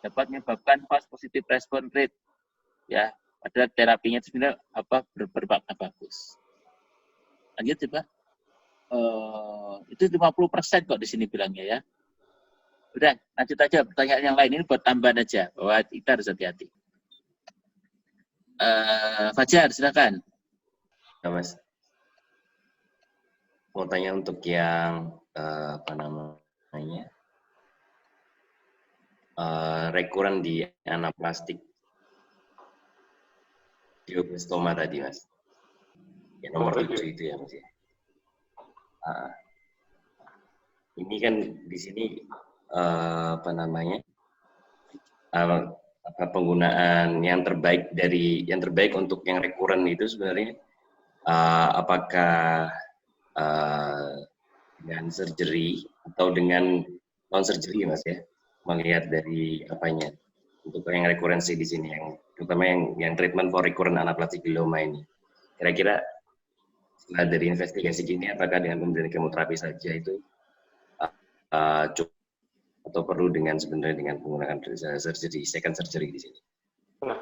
Dapat menyebabkan false positive response rate, ya, padahal terapinya itu sebenarnya bermakna bagus. Lanjut coba. Itu 50% kok di sini bilangnya ya. Udah, lanjut aja pertanyaan yang lain ini buat tambahan aja bahwa kita harus hati-hati. Fajar, silakan. Ya, Mas. mau tanya untuk yang apa namanya rekuren di anaplastik glioblastoma tadi, Mas. Ya, nomor 7 itu ya, Mas. Ya. Ini kan di sini apa namanya penggunaan yang terbaik untuk yang rekuren itu sebenarnya apakah dengan surgery atau dengan non surgery, Mas ya, melihat dari apanya untuk yang rekurensi di sini, yang terutama yang treatment for recurrent anaplastic glioma ini, kira-kira setelah dari investigasi gini apakah dengan pemberian kemoterapi saja itu cukup atau perlu sebenarnya dengan menggunakan surgery, second surgery di sini? Nah,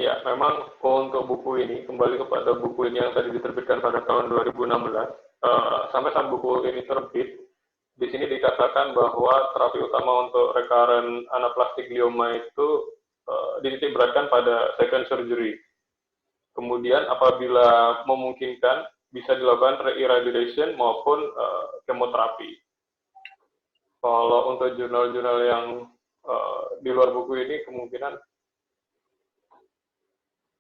ya memang untuk buku ini, kembali kepada buku ini yang tadi diterbitkan pada tahun 2016, sampai saat buku ini terbit, di sini dikatakan bahwa terapi utama untuk recurrent anaplastic glioma itu dititik beratkan pada second surgery. Kemudian apabila memungkinkan, bisa dilakukan re-irradiation maupun kemoterapi. Kalau untuk jurnal-jurnal yang di luar buku ini kemungkinan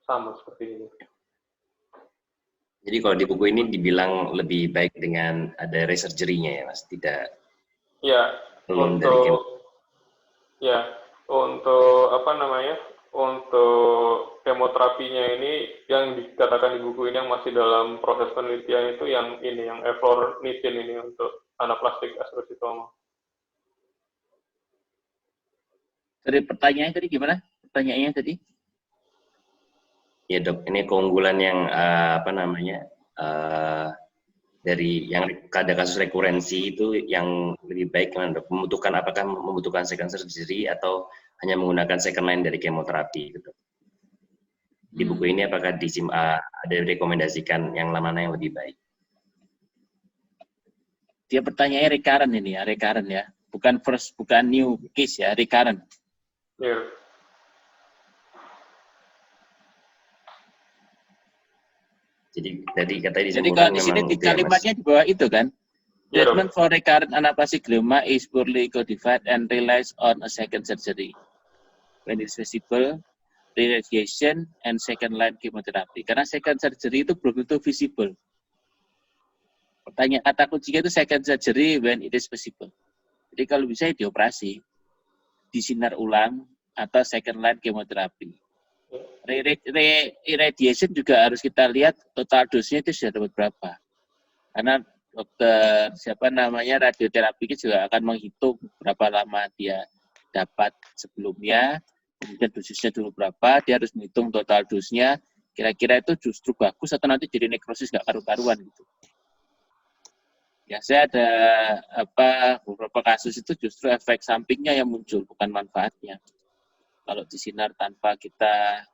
sama seperti ini. Jadi kalau di buku ini dibilang lebih baik dengan ada resurgery-nya ya, Mas, tidak? Ya, untuk apa namanya? Untuk kemoterapinya ini yang dikatakan di buku ini yang masih dalam proses penelitian itu yang ini, yang eflornithine ini untuk anaplastik astrocytoma. Dari pertanyaannya tadi gimana? Pertanyaannya tadi? Ya dok, ini keunggulan yang apa namanya dari yang ada kasus rekurensi itu yang lebih baik mana dok? Apakah membutuhkan second surgery atau hanya menggunakan second line dari kemoterapi gitu? Di buku ini apakah ada rekomendasikan yang mana yang lebih baik? Dia pertanyaannya recurrent ini ya, recurrent ya. Bukan new case ya, recurrent. Yeah. Jadi katanya Jadi kalau di sini di kalimatnya di bawah itu kan, treatment for recurrent anaplastic glioma is poorly codified and relies on a second surgery. When it's visible, radiation and second line chemotherapy. Karena second surgery itu belum tentu visible. Pertanyaan kata kuncinya itu second surgery when it is visible. Jadi kalau bisa dioperasi, disinar ulang atau second line chemotherapy. Irradiation juga harus kita lihat total dosnya itu sudah dapat berapa. Karena dokter radioterapi juga akan menghitung berapa lama dia dapat sebelumnya, kemudian dosisnya dulu berapa, dia harus menghitung total dosnya, kira-kira itu justru bagus atau nanti jadi nekrosis nggak karu-karuan gitu. Ya, saya ada beberapa kasus itu justru efek sampingnya yang muncul, bukan manfaatnya. Kalau disinar tanpa kita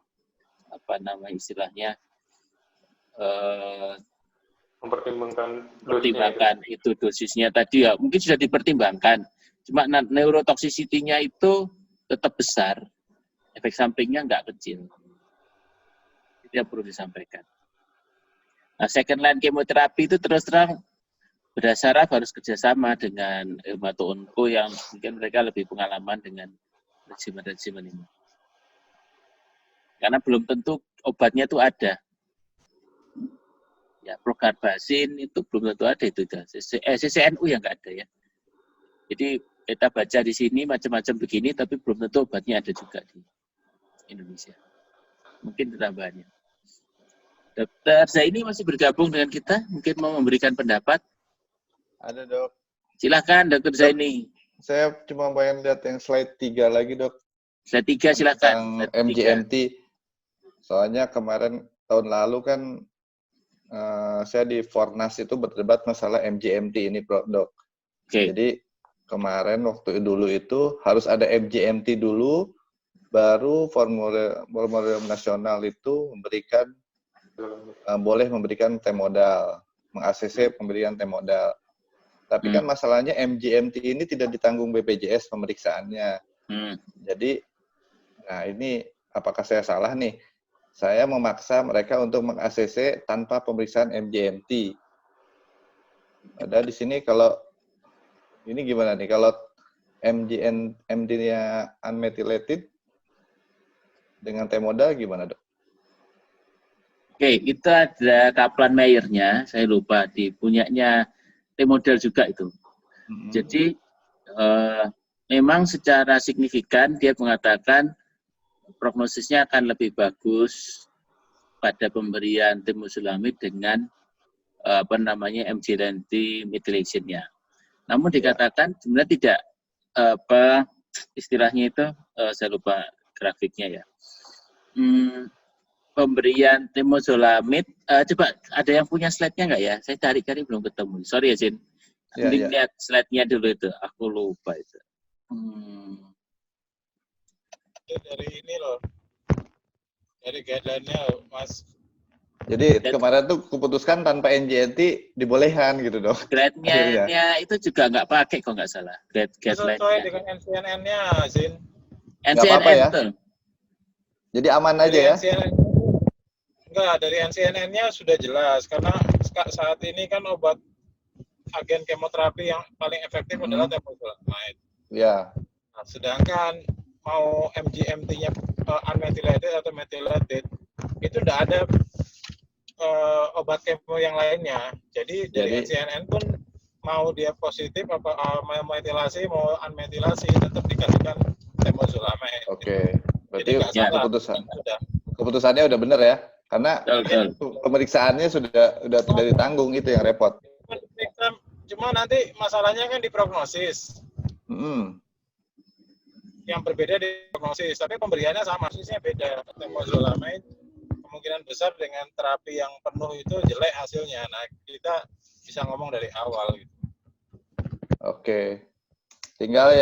mempertimbangkan itu dosisnya tadi ya, mungkin sudah dipertimbangkan. Cuma neurotoxicity-nya itu tetap besar, efek sampingnya nggak kecil. Itu yang perlu disampaikan. Nah, second line kemoterapi itu terus terang berdasarkan harus kerjasama dengan hemato-onko yang mungkin mereka lebih pengalaman dengan regimen-regimen ini. Karena belum tentu obatnya itu ada. Ya, prokarbasin itu belum tentu ada itu. CCNU yang nggak ada ya. Jadi kita baca di sini macam-macam begini, tapi belum tentu obatnya ada juga di Indonesia. Mungkin tambahannya. Dokter Zaini masih bergabung dengan kita, mungkin mau memberikan pendapat. Ada dok. Silakan Dokter Zaini. Saya cuma pengen lihat yang slide 3 lagi dok. Slide 3 silakan. Tentang MGMT. Soalnya kemarin tahun lalu kan saya di Fornas itu berdebat masalah MGMT ini dok. Okay. Jadi kemarin waktu dulu itu harus ada MGMT dulu, baru formulir nasional itu boleh memberikan T-modal, meng-ACC pemberian T-modal. Tapi kan masalahnya MGMT ini tidak ditanggung BPJS pemeriksaannya. Jadi, nah ini apakah saya salah nih? Saya memaksa mereka untuk meng-ACC tanpa pemeriksaan MGMT. Ada di sini kalau ini gimana nih? Kalau MD-nya unmethylated dengan T-modal gimana, Dok? Oke, itu ada Kaplan-Meier-nya, saya lupa, di punyanya T-model juga itu. Jadi memang secara signifikan dia mengatakan prognosisnya akan lebih bagus pada pemberian temozolomid dengan MG methylation-nya. Namun dikatakan sebenarnya tidak istilahnya itu saya lupa grafiknya ya. Pemberian temozolomid, coba ada yang punya slide-nya nggak ya? Saya cari-cari belum ketemu. Sorry ya, Zin. Lihat slide-nya dulu itu, aku lupa itu. Dari ini loh, dari guideline-nya Mas. Jadi kemarin tuh keputuskan tanpa NJNT dibolehkan gitu, Dok. Guideline-nya itu juga nggak pakai kok nggak salah. Guideline-nya. Sesuai dengan NCNN-nya, Zin. Nggak apa-apa ya. Jadi aman aja ya. Enggak, dari NCNN-nya sudah jelas karena saat ini kan obat agen kemoterapi yang paling efektif adalah temozolomid. Ya. Nah, sedangkan mau MGMT-nya unmethylated atau methylated itu tidak ada obat kemo yang lainnya. Jadi dari NCNN pun mau dia positif apa mau metilasi mau unmetylasi tetap dikasihkan temozolomid. Oke. Berarti keputusannya udah benar ya. Karena pemeriksaannya sudah tidak ditanggung, itu yang repot. Cuma nanti masalahnya kan di prognosis. Yang berbeda di prognosis, tapi pemberiannya sama, maksudnya beda. Temozolomid kemungkinan besar dengan terapi yang penuh itu jelek hasilnya. Nah, kita bisa ngomong dari awal gitu. Oke. Tinggal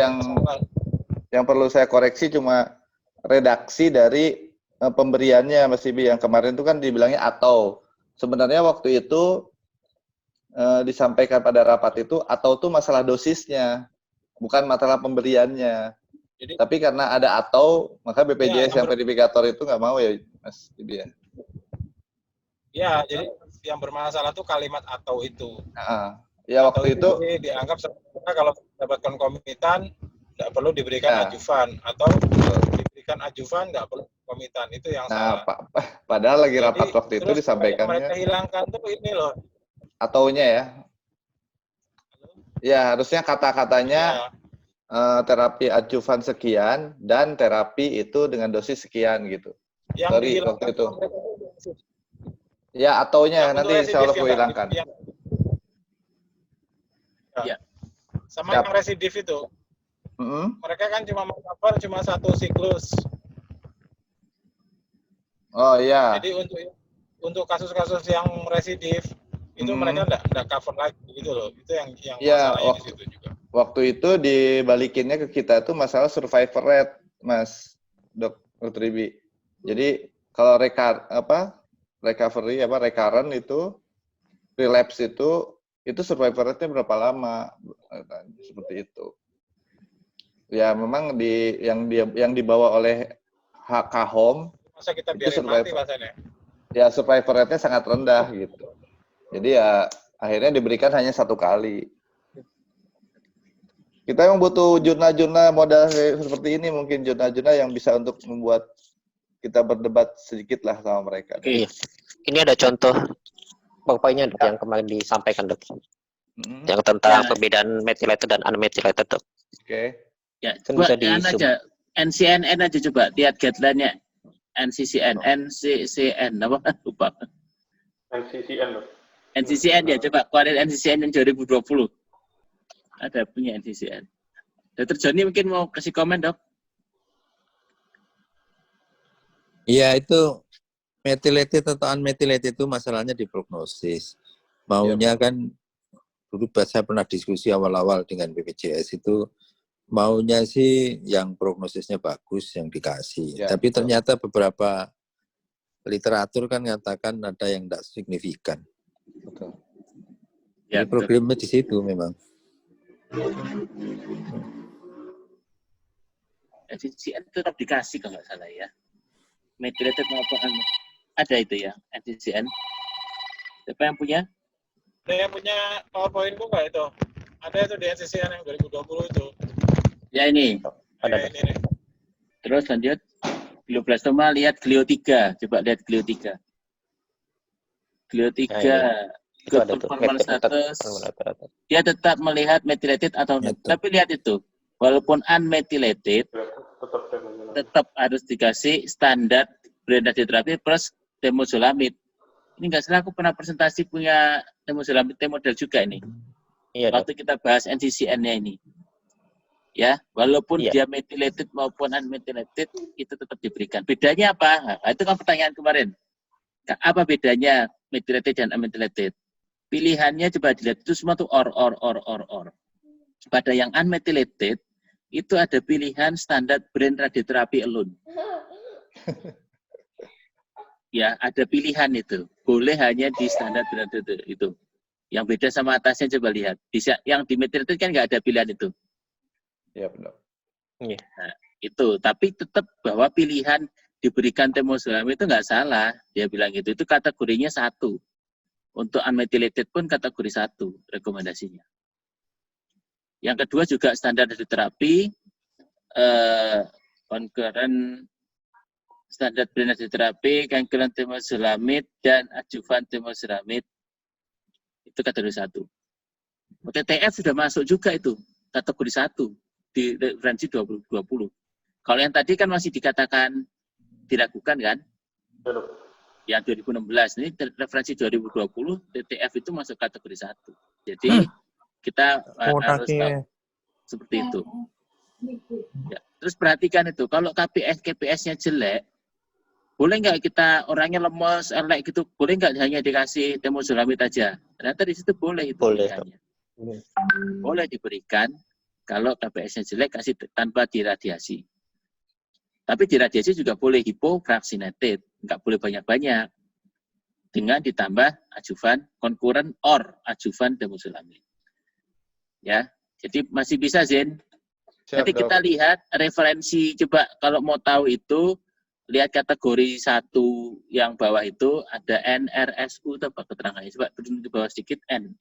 yang perlu saya koreksi cuma redaksi dari pemberiannya, Mas Ibi. Yang kemarin itu kan dibilangnya atau. Sebenarnya waktu itu disampaikan pada rapat itu, atau itu masalah dosisnya, bukan masalah pemberiannya. Jadi, tapi karena ada atau, maka BPJS yang verifikator itu nggak mau ya, Mas Ibi ya? Ya, jadi yang bermasalah itu kalimat atau itu. Ya atau waktu itu dianggap kalau dapat konkomitan nggak perlu diberikan ajuvan, atau diberikan ajuvan nggak perlu konkomitan, itu yang salah. Padahal lagi rapat waktu itu disampaikannya. Mereka hilangkan tuh ini loh. Ataunya ya. Ya harusnya kata-katanya terapi ajuvan sekian dan terapi itu dengan dosis sekian gitu. Sorry waktu itu. Ya ataunya nanti insya Allah aku hilangkan. Ya. Sama yang residif itu. Mereka kan cuma mengcover cuma satu siklus. Oh iya. Jadi untuk kasus-kasus yang residif itu mereka enggak cover lagi gitu loh. Itu yang masalahnya di situ juga. Waktu itu dibalikinnya ke kita tuh masalah survivor rate, Mas Dr. Ibi. Jadi kalau recurrent itu, relapse itu survivor rate-nya berapa lama? Seperti itu. Ya memang yang dibawa oleh HKHOM masa kita biarin mati bahasanya. Ya survivor rate-nya sangat rendah gitu. Jadi ya akhirnya diberikan hanya 1 kali. Kita yang butuh jurnal-jurnal modal seperti ini, mungkin jurnal-jurnal yang bisa untuk membuat kita berdebat sedikit lah sama mereka. Oke. Ini ada contoh poin-poinnya yang kemarin disampaikan, Dok. Yang tentang perbedaan methylated dan unmethylated, Dok. Oke. Ya, coba NCNN aja coba lihat guideline-nya. NCCN apa? Lupa. NCCN, Dok. NCCN ya, coba keluarin NCCN yang 2020. Ada punya NCCN. Dr. Joni mungkin mau kasih komen, Dok? Iya, itu methylated atau unmethylated itu masalahnya di prognosis. Maunya kan, dulu saya pernah diskusi awal-awal dengan BPJS itu, maunya sih yang prognosisnya bagus yang dikasih. Ya, tapi ternyata beberapa literatur kan mengatakan ada yang tidak signifikan. Betul. Ya, problemnya di situ memang. NCCN tetap dikasih kalau nggak salah ya. Methylated maupun ada itu ya, NCCN. Siapa yang punya? Ada yang punya PowerPoint-ku nggak itu? Ada itu di NCCN yang 2020 itu. Ya ini. Ada. Ini nih. Terus lanjut. Glioblastoma, lihat glio 3. Coba lihat glio 3. Glio 3. Itu Good ada tuh, performance methylated. status. Dia tetap melihat methylated atau not. Tapi lihat itu. Walaupun unmethylated, tetap harus dikasih standar brain radioterapi plus temozolomid. Ini nggak salah, aku pernah presentasi punya temozolomid model juga ini. Iya, waktu kita bahas NCCN-nya ini. Ya, walaupun dia methylated maupun unmethylated, itu tetap diberikan. Bedanya apa? Nah, itu kan pertanyaan kemarin. Apa bedanya methylated dan unmethylated? Pilihannya coba dilihat, itu semua tuh or. Pada yang unmethylated, itu ada pilihan standar brain radiotherapy alone. Ya, ada pilihan itu. Boleh hanya di standar brain radiotherapy itu. Yang beda sama atasnya coba lihat. Bisa, yang di methylated kan nggak ada pilihan itu. Iya, benar. Nah, itu. Tapi tetap bahwa pilihan diberikan temozolomid itu nggak salah. Dia bilang gitu. Itu kategorinya 1. Untuk unmethylated pun kategori 1 rekomendasinya. Yang kedua juga standar radioterapi, concurrent standar brain radioterapi, concurrent temozolomid, dan adjuvan temozolomid. Itu kategori 1. TTF sudah masuk juga itu, kategori 1. Di referensi 2020. Kalau yang tadi kan masih dikatakan diragukan kan? Yang 2016 ini referensi 2020 TTF itu masuk kategori 1. Jadi kita harus tahu seperti itu. Ya. Terus perhatikan itu, kalau KPS-nya jelek, boleh nggak kita orangnya lemes, elek gitu, boleh nggak hanya dikasih temozolomid aja? Ternyata di situ boleh itu pilihannya. Boleh diberikan. Kalau KPS-nya jelek, kasih tanpa diradiasi. Tapi diradiasi juga boleh hypofractionated, nggak boleh banyak-banyak. Dengan ditambah adjuvan concurrent or adjuvan temozolomid. Ya, jadi masih bisa Zen. Nanti kita lihat referensi, coba kalau mau tahu itu, lihat kategori 1 yang bawah itu, ada NRSU, itu apa keterangannya? Coba turun di bawah sedikit, N.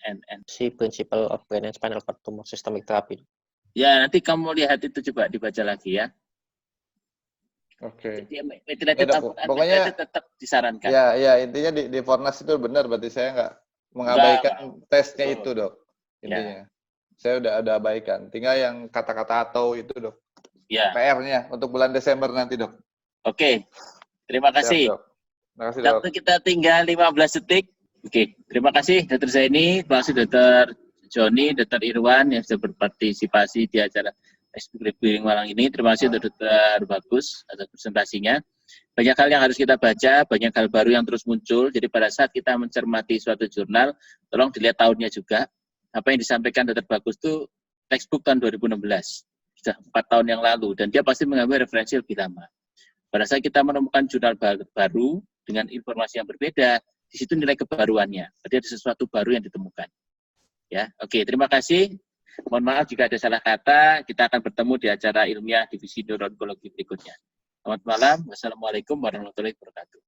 Si Principle of Brain and Spinal Cord Tumor Systemic Therapy. Ya, nanti kamu lihat itu, coba dibaca lagi ya. Oke. Jadi methylated pokoknya tetap disarankan. Ya, intinya di Fornas itu benar, berarti saya nggak mengabaikan tesnya itu, Dok. Intinya. Saya udah abaikan. Tinggal yang kata-kata atau itu, Dok. Ya. PR-nya untuk bulan Desember nanti, Dok. Oke. Terima kasih. Siap, Dok. Terima kasih, Dok. Waktu kita tinggal 15 detik. Oke. Terima kasih Dr. Zaini, terima kasih Dr. Joni, Dr. Irwan yang sudah berpartisipasi di acara Executive Briefing malam ini. Terima kasih untuk Dr. Bagus atas presentasinya. Banyak hal yang harus kita baca, banyak hal baru yang terus muncul. Jadi pada saat kita mencermati suatu jurnal, tolong dilihat tahunnya juga. Apa yang disampaikan Dr. Bagus itu textbook tahun 2016. Sudah 4 tahun yang lalu. Dan dia pasti mengambil referensi lebih lama. Pada saat kita menemukan jurnal baru dengan informasi yang berbeda, di situ nilai kebaruannya. Berarti ada sesuatu baru yang ditemukan. Ya, oke, terima kasih. Mohon maaf jika ada salah kata. Kita akan bertemu di acara ilmiah divisi neuroonkologi berikutnya. Selamat malam. Wassalamualaikum warahmatullahi wabarakatuh.